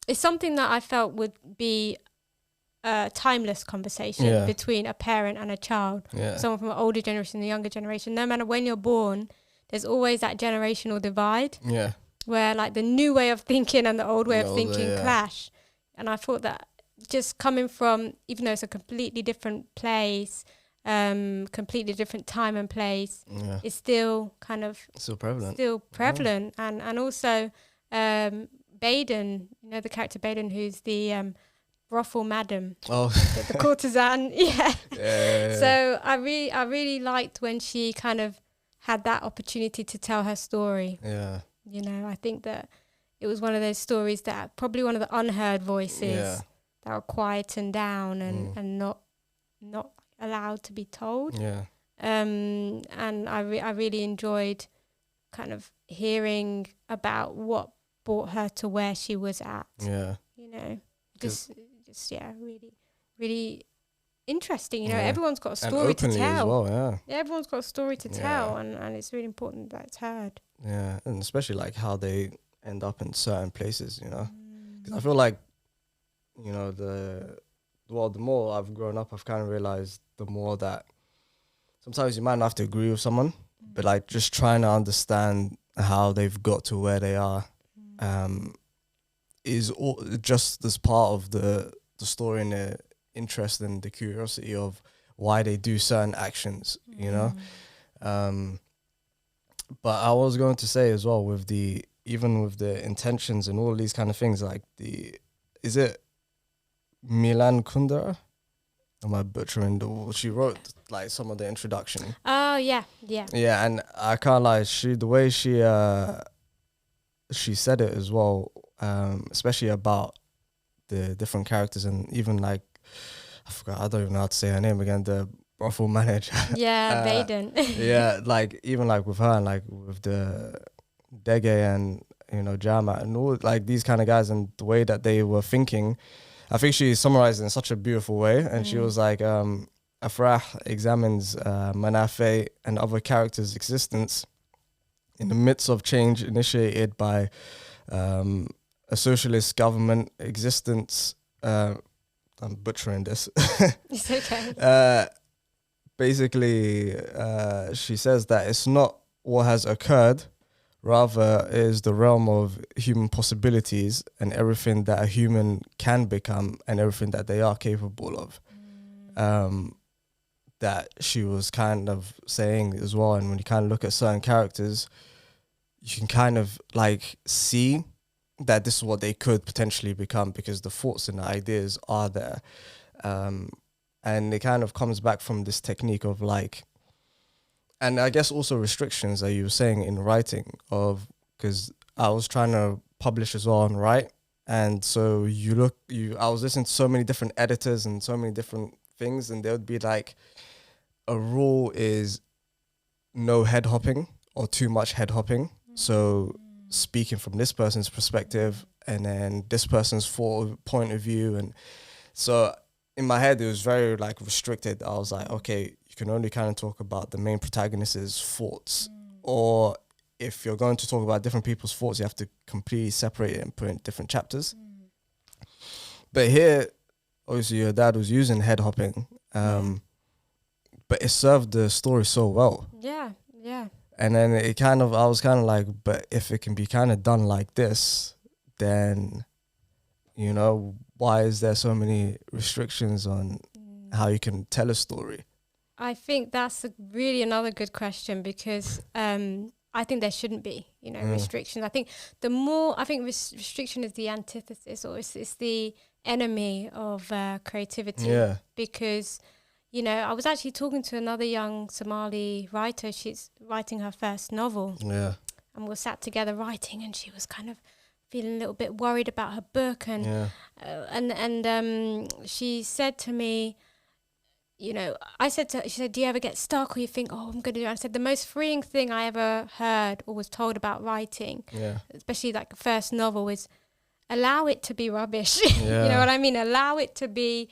Speaker 3: It's something that I felt would be a timeless conversation between a parent and a child, someone from an older generation and a younger generation. No matter when you're born, there's always that generational divide where like the new way of thinking and the old way of thinking clash. And I thought that just coming from, even though it's a completely different place, completely different time and place, it's still kind of
Speaker 2: still prevalent.
Speaker 3: And also Baden, the character Baden, who's the brothel madam, the courtesan. So I really liked when she kind of had that opportunity to tell her story. I think that it was one of those stories that probably one of the unheard voices that are quietened down and not allowed to be told. And I really enjoyed kind of hearing about what brought her to where she was at. Just really, really interesting. Everyone's got a story to tell.
Speaker 2: As well,
Speaker 3: everyone's got a story to tell, and it's really important that it's heard.
Speaker 2: And especially like how they end up in certain places, because I feel like, the more I've grown up, I've kind of realized the more that sometimes you might not have to agree with someone, but like just trying to understand how they've got to where they are is just as part of the story and the interest and the curiosity of why they do certain actions, But I was going to say as well, even with the intentions and all these kind of things, like is it Milan Kundera? Am I butchering she wrote like some of the introduction?
Speaker 3: Oh yeah.
Speaker 2: Yeah, and I can't lie, the way she said it as well, especially about the different characters, and even like I don't even know how to say her name again, the brothel manager.
Speaker 3: Baden.
Speaker 2: Like even like with her and like with the Dege and Jama and all like these kind of guys, and the way that they were thinking, I think she summarized it in such a beautiful way. And she was like, Afrah examines Maana Faay and other characters' existence in the midst of change initiated by a socialist government existence. I'm butchering this.
Speaker 3: It's okay.
Speaker 2: Basically, she says that it's not what has occurred, rather is the realm of human possibilities and everything that a human can become and everything that they are capable of. That she was kind of saying as well. And when you kind of look at certain characters, you can kind of like see that this is what they could potentially become, because the thoughts and the ideas are there. And it kind of comes back from this technique of like, and I guess also restrictions that you were saying in writing of, because I was trying to publish as well and write. And so I was listening to so many different editors and so many different things, and there would be like, a rule is no head hopping or too much head hopping. So speaking from this person's perspective and then this person's point of view. And so in my head, it was very like restricted. I was like, okay, you can only kind of talk about the main protagonist's thoughts, or if you're going to talk about different people's thoughts, you have to completely separate it and put it in different chapters. But here, obviously, your dad was using head hopping, but it served the story so well.
Speaker 3: Yeah.
Speaker 2: And then I was kind of like, but if it can be kind of done like this, then, you know, why is there so many restrictions on how you can tell a story?
Speaker 3: I think that's really another good question, because I think there shouldn't be, you know, restrictions. I think restriction is the antithesis, or it's the enemy of creativity.
Speaker 2: Yeah.
Speaker 3: Because, you know, I was actually talking to another young Somali writer. She's writing her first novel.
Speaker 2: Yeah.
Speaker 3: And we sat together writing, and she was kind of feeling a little bit worried about her book. And she said to me, you know, she said, do you ever get stuck, or you think, oh, I'm going to do it? I said, the most freeing thing I ever heard or was told about writing, especially like a first novel, is allow it to be rubbish. You know what I mean? Allow it to be,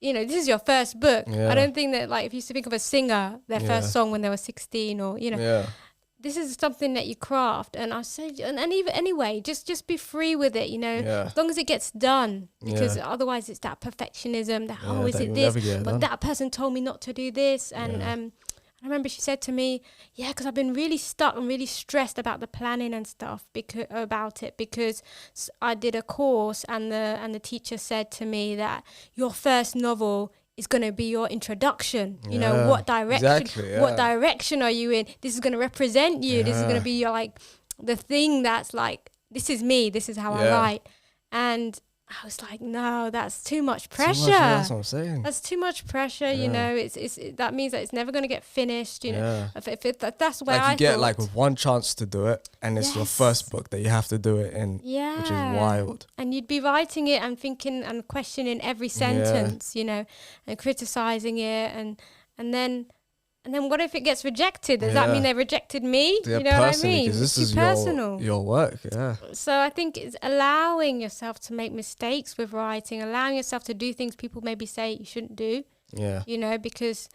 Speaker 3: you know, this is your first book. I don't think that, like, if you used to think of a singer, their first song when they were 16, or, you know, this is something that you craft. And I said, and even anyway, just be free with it, you know, as long as it gets done, because otherwise it's that perfectionism that, is it this? But that person told me not to do this. And I remember she said to me, because I've been really stuck and really stressed about the planning and stuff because I did a course, and the teacher said to me that your first novel is going to be your introduction. You know, what direction are you in? This is going to represent you. This is going to be your, like, the thing that's like, this is me, this is how I write. And I was like, no, that's too much pressure.
Speaker 2: That's what I'm saying.
Speaker 3: That's too much pressure. You know, that means that it's never going to get finished. You know, if that's where
Speaker 2: like you get like one chance to do it, and it's your first book that you have to do it in, which is wild.
Speaker 3: And you'd be writing it and thinking and questioning every sentence, you know, and criticizing it, and then what if it gets rejected? Does that mean they rejected me?
Speaker 2: Yeah,
Speaker 3: you know what I mean?
Speaker 2: Because this is your work,
Speaker 3: So I think it's allowing yourself to make mistakes with writing, allowing yourself to do things people maybe say you shouldn't do. Yeah. You know, because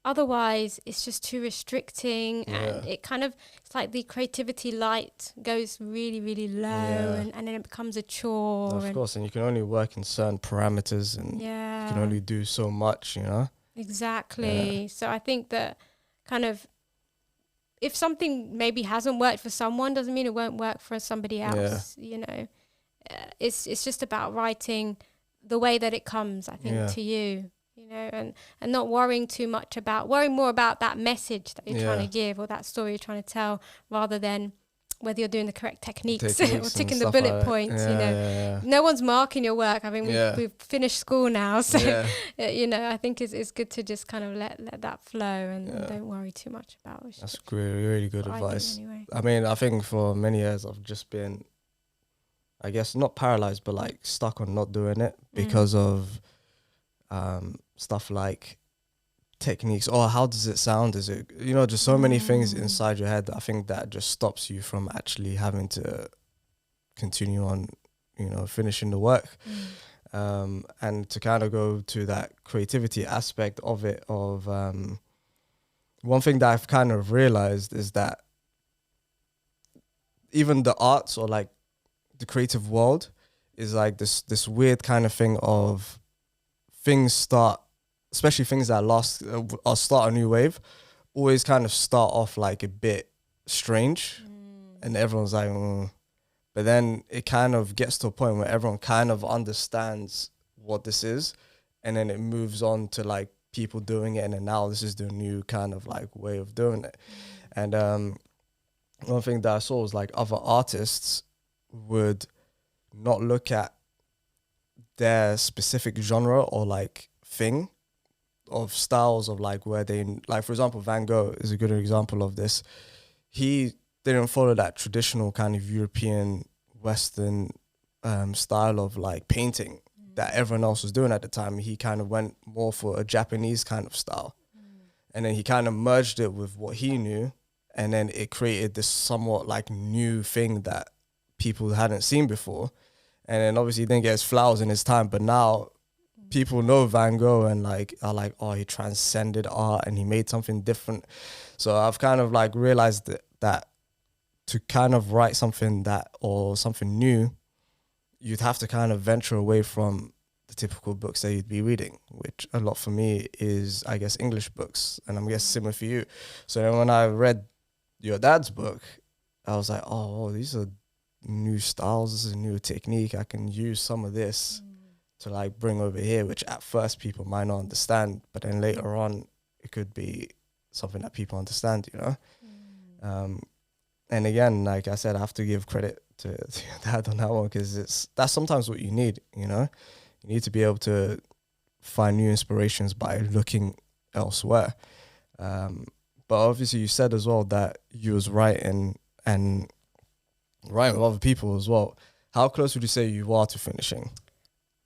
Speaker 3: otherwise it's just too restricting, and it kind of, it's like the creativity light goes really, really low, and then it becomes a chore.
Speaker 2: Of course, and you can only work in certain parameters, and you can only do so much, you know?
Speaker 3: Exactly. So I think that kind of, if something maybe hasn't worked for someone, doesn't mean it won't work for somebody else. You know, it's just about writing the way that it comes, I think, to you. You know, and not worrying more about that message that you're trying to give, or that story you're trying to tell, rather than whether you're doing the correct techniques or ticking the bullet points. No one's marking your work. I mean, we've finished school now, so you know, I think it's good to just kind of let that flow, and don't worry too much about it.
Speaker 2: That's really, really good advice.
Speaker 3: Anyway.
Speaker 2: I mean, I think for many years I've just been, I guess, not paralyzed, but like stuck on not doing it because of stuff like techniques, or how does it sound, is it, you know, just so many things inside your head. I think that just stops you from actually having to continue on, you know, finishing the work. And to kind of go to that creativity aspect of it, of one thing that I've kind of realized is that even the arts, or like the creative world, is like this weird kind of thing of things start, especially things that or start a new wave, always kind of start off like a bit strange, and everyone's like, but then it kind of gets to a point where everyone kind of understands what this is, and then it moves on to like people doing it, and then now this is the new kind of like way of doing it. And one thing that I saw was like other artists would not look at their specific genre or like thing of styles of like where they, like for example, Van Gogh is a good example of this. He didn't follow that traditional kind of European Western style of like painting that everyone else was doing at the time. He kind of went more for a Japanese kind of style. And then he kind of merged it with what he knew, and then it created this somewhat like new thing that people hadn't seen before. And then obviously he didn't get his flowers in his time, but now people know Van Gogh and like are like, oh, he transcended art and he made something different. So I've kind of like realized that to kind of write something that or something new, you'd have to kind of venture away from the typical books that you'd be reading, which a lot for me is, I guess, English books. And I'm guessing similar for you. So then when I read your dad's book, I was like, oh, these are new styles. This is a new technique. I can use some of this to like bring over here, which at first people might not understand, but then later on it could be something that people understand, you know? And again, like I said, I have to give credit to your dad on that one, because that's sometimes what you need, you know? You need to be able to find new inspirations by looking elsewhere. But obviously you said as well that you was writing and writing with other people as well. How close would you say you are to finishing?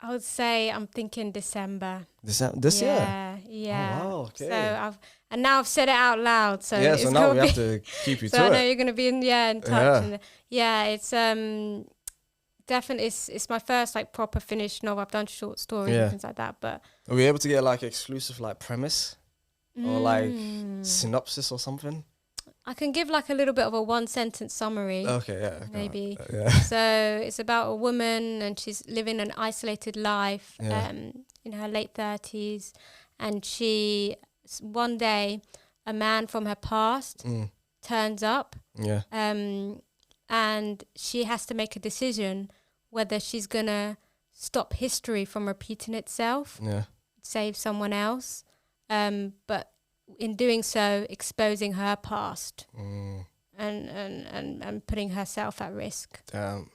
Speaker 3: I would say I'm thinking December.
Speaker 2: This
Speaker 3: year? Yeah.
Speaker 2: Oh, wow, okay.
Speaker 3: So I've said it out loud. So
Speaker 2: yeah,
Speaker 3: it's
Speaker 2: so now we
Speaker 3: be,
Speaker 2: have to keep you
Speaker 3: so
Speaker 2: to
Speaker 3: I know
Speaker 2: it.
Speaker 3: you're going to be in touch.
Speaker 2: Yeah.
Speaker 3: And it's definitely it's my first like proper finished novel. I've done short stories and things like that. But
Speaker 2: are we able to get like exclusive like premise or like synopsis or something?
Speaker 3: I can give like a little bit of a 1-sentence summary.
Speaker 2: Okay, yeah.
Speaker 3: Maybe.
Speaker 2: Yeah.
Speaker 3: So it's about a woman and she's living an isolated life in her late 30s. And one day, a man from her past turns up.
Speaker 2: Yeah.
Speaker 3: And she has to make a decision whether she's going to stop history from repeating itself, save someone else. But in doing so, exposing her past and putting herself at risk.
Speaker 2: Damn.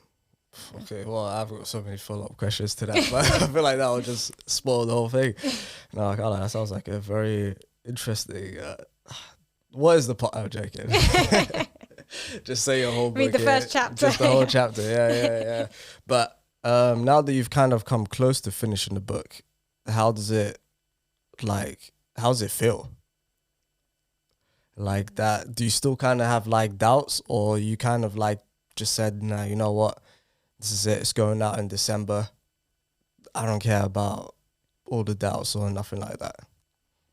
Speaker 2: Okay, well, I've got so many follow-up questions to that, but I feel like that would just spoil the whole thing. No, I can't lie, that sounds like a very interesting... what is the plot? I'm joking. Just say your whole book.
Speaker 3: Read the first chapter.
Speaker 2: Just the whole chapter, yeah. But now that you've kind of come close to finishing the book, how does it feel? Like that, do you still kind of have like doubts, or you kind of like just said, nah, you know what, this is it, it's going out in December, I don't care about all the doubts or nothing like that?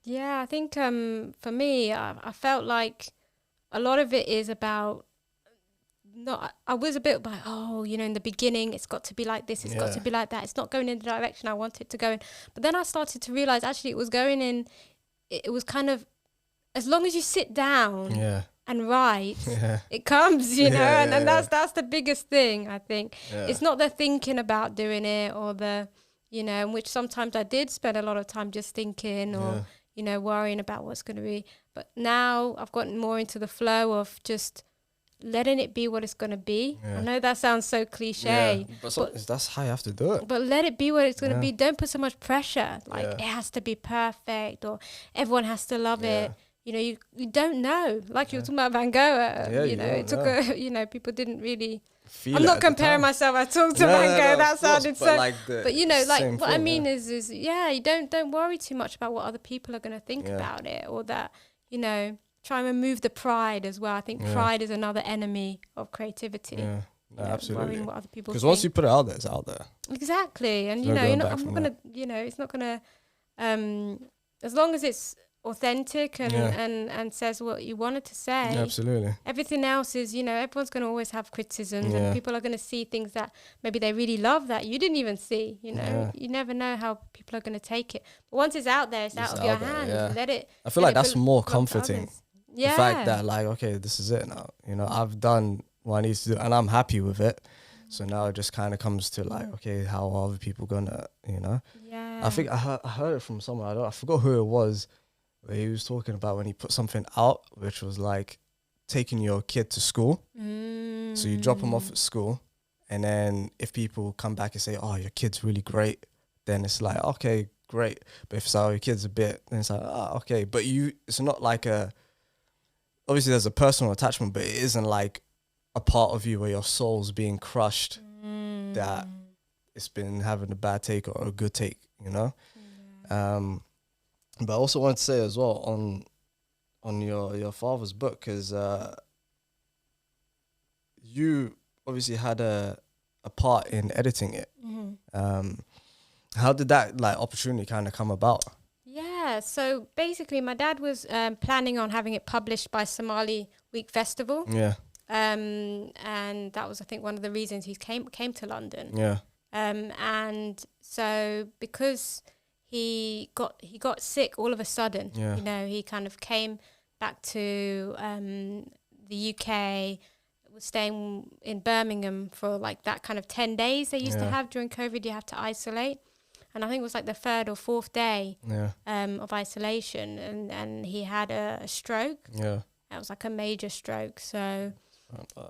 Speaker 3: Yeah, I think for me, I felt like a lot of it is about I was a bit like, in the beginning, it's got to be like this, it's got to be like that, it's not going in the direction I want it to go in. But then I started to realize actually it was going in, it was kind of, as long as you sit down and write, it comes, and that's the biggest thing, I think. Yeah. It's not the thinking about doing it or the, which sometimes I did spend a lot of time just thinking or, worrying about what's going to be. But now I've gotten more into the flow of just letting it be what it's going to be. I know that sounds so cliche.
Speaker 2: But that's how you have to do it.
Speaker 3: But let it be what it's going to be. Don't put so much pressure. Like it has to be perfect or everyone has to love it. You don't know. Like you were talking about Van Gogh, it took people didn't really feel I'm not comparing myself at all to Van Gogh. That sounded so. But what I mean is you don't worry too much about what other people are going to think about it, or that try and remove the pride as well. I think pride is another enemy of creativity.
Speaker 2: Yeah, absolutely.
Speaker 3: Worrying what other people.
Speaker 2: Because once you put it out there, it's out there.
Speaker 3: Exactly, and it's not gonna. As long as it's authentic and says what you wanted to say.
Speaker 2: Yeah, absolutely.
Speaker 3: Everything else is, everyone's going to always have criticisms and people are going to see things that maybe they really love that you didn't even see, You never know how people are going to take it. But once it's out there, it's out of your hands. Yeah. Let it.
Speaker 2: I feel like that's more comforting.
Speaker 3: Yeah.
Speaker 2: The fact that okay, this is it now. I've done what I need to do and I'm happy with it. So now it just kind of comes to okay, how are other people gonna,
Speaker 3: Yeah.
Speaker 2: I think I heard it from someone, I forgot who it was, where he was talking about when he put something out, which was like taking your kid to school. So you drop them off at school, and then if people come back and say, "Oh, your kid's really great," then it's like, okay, great. But if it's like, "Oh, your kid's a bit," then it's like, "Oh, okay." But it's not like obviously there's a personal attachment, but it isn't like a part of you where your soul's being crushed that it's been having a bad take or a good take, you know? But I also wanted to say as well on your father's book, because you obviously had a part in editing it. How did that like opportunity kind of come about?
Speaker 3: Yeah, so basically my dad was planning on having it published by Somali Week Festival.
Speaker 2: Yeah.
Speaker 3: And that was, I think, one of the reasons he came to London.
Speaker 2: Yeah.
Speaker 3: And so because he got sick all of a sudden, you know, he kind of came back to the UK, was staying in Birmingham for like that kind of 10 days they used to have during COVID. You have to isolate. And I think it was like the 3rd or 4th day of isolation, and he had a stroke. Yeah. It was like a major stroke. So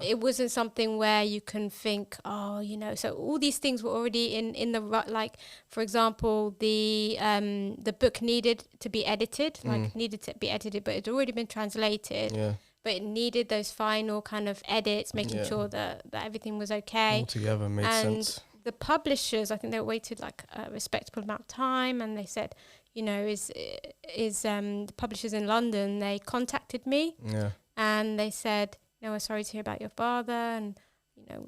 Speaker 3: it wasn't something where you can think, oh, you know, so all these things were already in the, like, for example, the book needed to be edited, but it had already been translated. Yeah. But it needed those final kind of edits, making sure that everything was okay.
Speaker 2: All together made sense.
Speaker 3: The publishers, I think they waited like a respectable amount of time, and they said, you know, is the publishers in London, they contacted me and they said, you know, we're sorry to hear about your father, and, you know,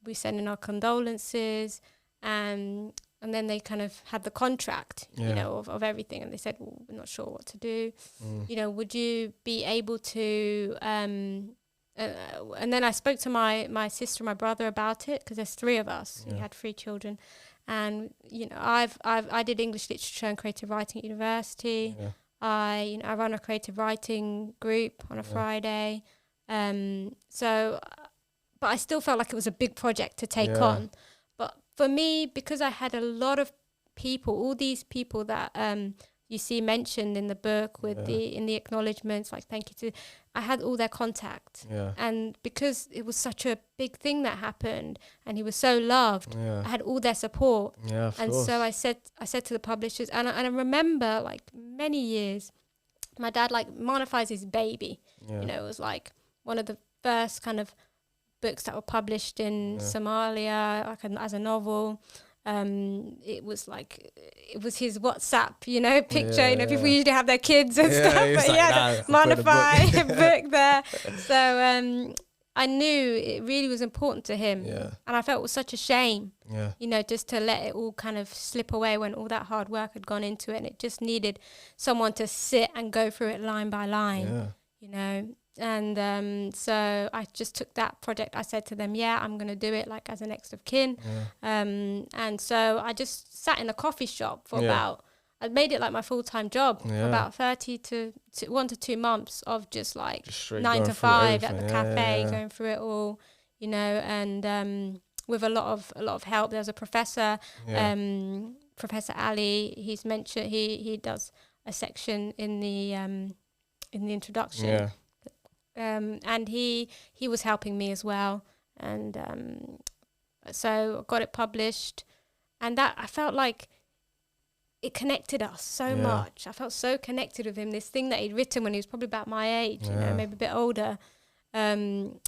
Speaker 3: we send in our condolences, and then they kind of had the contract, you know, of everything, and they said, well, we're not sure what to do. You know, would you be able to and then I spoke to my sister and my brother about it, because there's 3 of us. We had 3 children, and you know, I did English literature and creative writing at university. I run a creative writing group on a Friday. So, but I still felt like it was a big project to take on. But for me, because I had a lot of people, all these people that you see mentioned in the book with in the acknowledgements, like thank you to, I had all their contact. And because it was such a big thing that happened, and he was so loved, I had all their support. So I said to the publishers, and I remember like many years, my dad, like, Maana Faay is his baby. You know, it was like one of the first kind of books that were published in Somalia, like as a novel. It was his WhatsApp, you know, picture. You know, people usually have their kids and stuff, but the Maana Faay book there. So I knew it really was important to him, and I felt it was such a shame, you know, just to let it all kind of slip away when all that hard work had gone into it, and it just needed someone to sit and go through it line by line, you know. And so I just took that project. I said to them, I'm going to do it like as a next of kin. And so I just sat in a coffee shop for I made it like my full-time job for about 30 to 1 to 2 months of just like 9 to 5 at the cafe, going through it all, you know, and with a lot of help. There's a professor, Professor Ali. He's mentioned he does a section in the introduction. And he was helping me as well, and so I got it published, and that I felt like it connected us so much. I felt so connected with him. This thing that he'd written when he was probably about my age, you know, maybe a bit older, and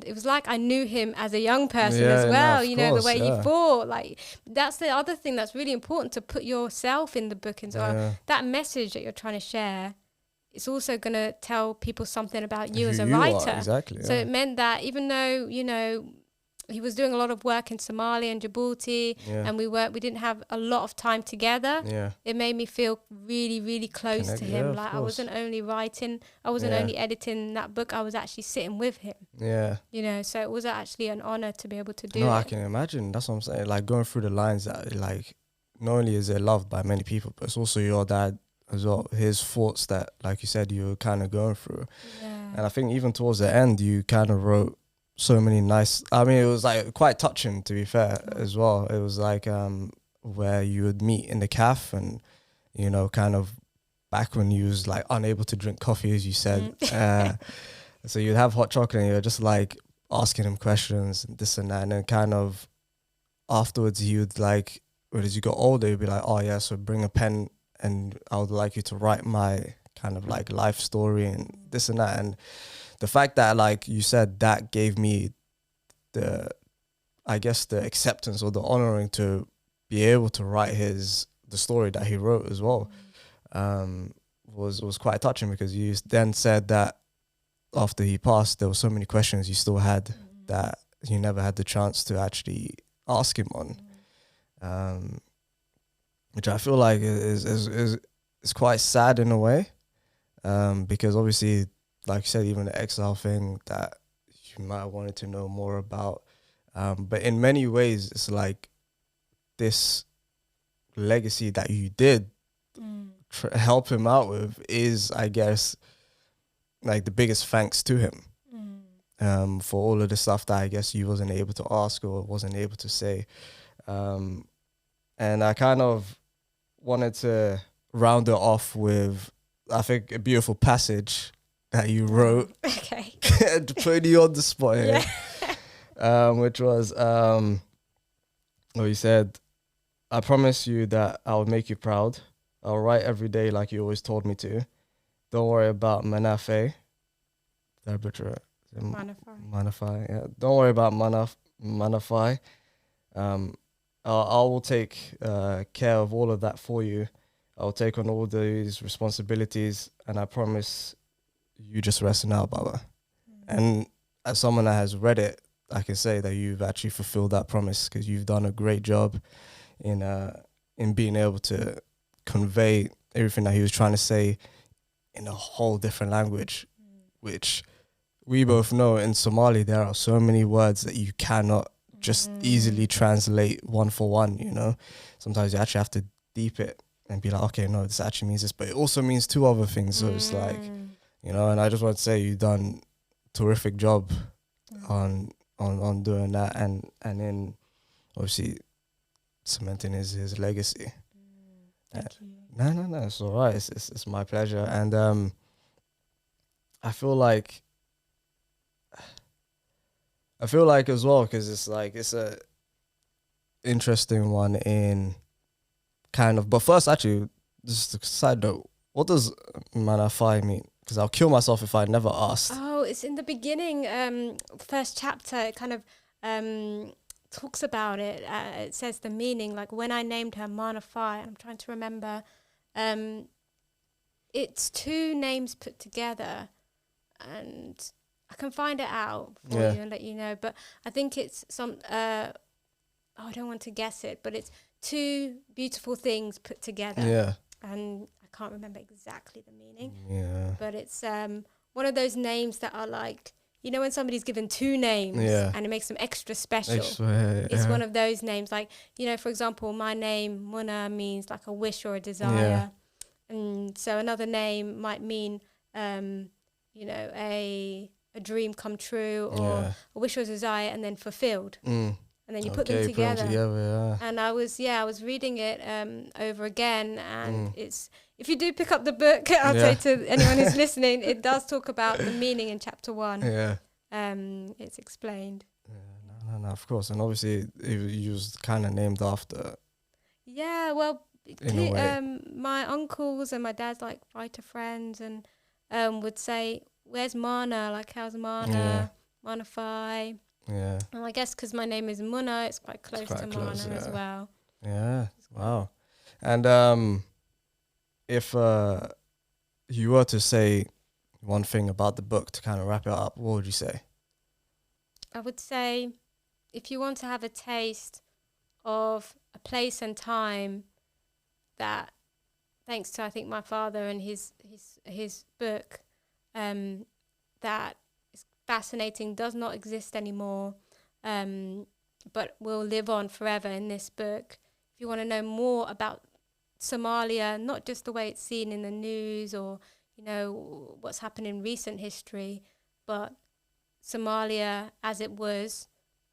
Speaker 3: it was like I knew him as a young person as well. You know, the way he thought. Like, that's the other thing that's really important, to put yourself in the book, and so that message that you're trying to share, it's also going to tell people something about you as a writer.
Speaker 2: Exactly.
Speaker 3: So it meant that even though, you know, he was doing a lot of work in Somalia and Djibouti, and we didn't have a lot of time together, it made me feel really, really close to him. Like, I wasn't only writing, I wasn't only editing that book, I was actually sitting with him. You know, so it was actually an honor to be able to do it.
Speaker 2: No, I can imagine. That's what I'm saying. Like, going through the lines that, like, not only is it loved by many people, but it's also your dad as well, his thoughts that, like you said, you were kind of going through. And I think even towards the end, you kind of wrote so many nice, I mean, it was like quite touching, to be fair, as well. It was like where you would meet in the cafe, and, you know, kind of back when you was like unable to drink coffee, as you said. So you'd have hot chocolate and you're just like asking him questions and this and that. And then kind of afterwards, he would like, when as you got older, you'd be like, oh yeah, so bring a pen and I would like you to write my kind of like life story and this and that. And the fact that, like you said, that gave me the, I guess, the acceptance or the honoring to be able to write the story that he wrote as well, was quite touching, because you then said that after he passed, there were so many questions you still had that you never had the chance to actually ask him on, which I feel like is quite sad in a way, because obviously, like you said, even the exile thing that you might have wanted to know more about, but in many ways, it's like this legacy that you did help him out with is, I guess, like the biggest thanks to him, for all of the stuff that I guess you wasn't able to ask or wasn't able to say. And I kind of wanted to round it off with, I think, a beautiful passage that you wrote.
Speaker 3: Okay.
Speaker 2: To put you on the spot here.
Speaker 3: Yeah.
Speaker 2: Which was, well, you said, I promise you that I'll make you proud. I'll write every day like you always told me to. Don't worry about Maana Faay. Did I butcher it?
Speaker 3: Maana Faay.
Speaker 2: Maana Faay, yeah. Don't worry about Maana Faay. I will take care of all of that for you. I'll take on all these responsibilities, and I promise you just rest now, Baba. And as someone that has read it, I can say that you've actually fulfilled that promise, because you've done a great job in being able to convey everything that he was trying to say in a whole different language, which we both know in Somali there are so many words that you cannot just easily translate one for one, you know. Sometimes you actually have to deep it and be like, okay, no, this actually means this, but it also means two other things. So it's like, you know, and I just want to say you've done a terrific job on doing that, and in obviously cementing his legacy.
Speaker 3: Thank you.
Speaker 2: No, it's all right. It's my pleasure, and I feel like as well, because it's a interesting one in kind of. But first, actually, just a side note: what does Maana Faay mean? Because I'll kill myself if I never asked.
Speaker 3: Oh, it's in the beginning, first chapter. It kind of talks about it. It says the meaning, like when I named her Maana Faay. I'm trying to remember. It's two names put together, and I can find it out for you and let you know. But I think it's some. I don't want to guess it, but it's two beautiful things put together.
Speaker 2: Yeah.
Speaker 3: And I can't remember exactly the meaning.
Speaker 2: Yeah.
Speaker 3: But it's one of those names that are like, you know, when somebody's given two names and it makes them extra special. It's one of those names. Like, you know, for example, my name, Muna, means like a wish or a desire.
Speaker 2: Yeah.
Speaker 3: And so another name might mean, you know, a dream come true, or a wish or a desire and then fulfilled. And then you put them together. And I was reading it over again, and it's, if you do pick up the book, I'll say to anyone who's listening, it does talk about the meaning in chapter 1.
Speaker 2: Yeah.
Speaker 3: It's explained.
Speaker 2: Yeah, no, of course. And obviously it was kind of named after.
Speaker 3: Yeah, well, my uncles and my dad's like writer friends and would say, where's Maana? Like, how's Maana? Maana Faay.
Speaker 2: Yeah.
Speaker 3: And I guess because my name is Muna, it's quite close to Maana as well.
Speaker 2: Yeah. Wow. And if you were to say one thing about the book to kind of wrap it up, what would you say?
Speaker 3: I would say, if you want to have a taste of a place and time that, thanks to, I think, my father and his book, that is fascinating, does not exist anymore, but will live on forever in this book. If you want to know more about Somalia, not just the way it's seen in the news or, you know, what's happened in recent history, but Somalia as it was,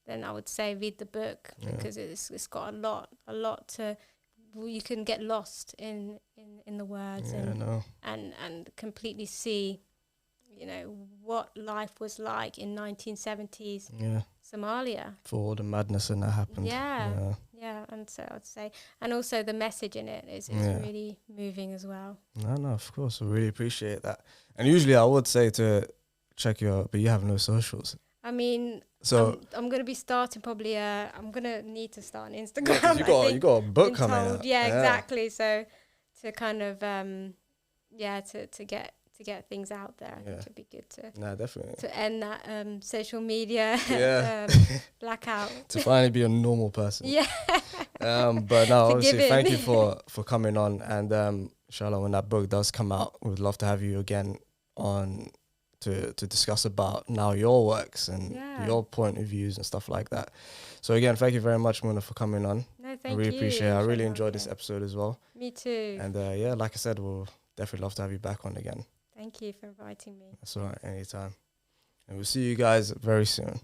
Speaker 3: then I would say read the book, because it's got a lot to, you can get lost in the words and completely see you know, what life was like in 1970s Somalia.
Speaker 2: For all the madness and that happened.
Speaker 3: Yeah. And so I'd say, and also the message in it is really moving as well. No,
Speaker 2: of course. I really appreciate that. And usually I would say to check you out, but you have no socials.
Speaker 3: I mean,
Speaker 2: so
Speaker 3: I'm going to be starting probably, I'm going to need to start an Instagram.
Speaker 2: Yeah, you got a book coming out.
Speaker 3: Yeah, exactly. So to kind of, to get things out there, I think it'd be good
Speaker 2: definitely
Speaker 3: to end that social media blackout.
Speaker 2: To finally be a normal person. But no, obviously, thank you for coming on, and inshallah, when that book does come out, we'd love to have you again on to discuss about now your works and your point of views and stuff like that. So again, thank you very much, Muna, for coming on.
Speaker 3: No, thank you.
Speaker 2: I really appreciate it. I really enjoyed this episode as well.
Speaker 3: Me too.
Speaker 2: And like I said, we'll definitely love to have you back on again.
Speaker 3: Thank you for inviting me.
Speaker 2: That's all right, anytime. And we'll see you guys very soon.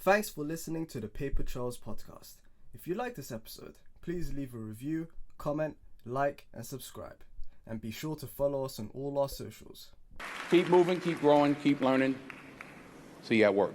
Speaker 2: Thanks for listening to the Paper Trails podcast. If you like this episode, please leave a review, comment, like, and subscribe. And be sure to follow us on all our socials.
Speaker 1: Keep moving, keep growing, keep learning. See you at work.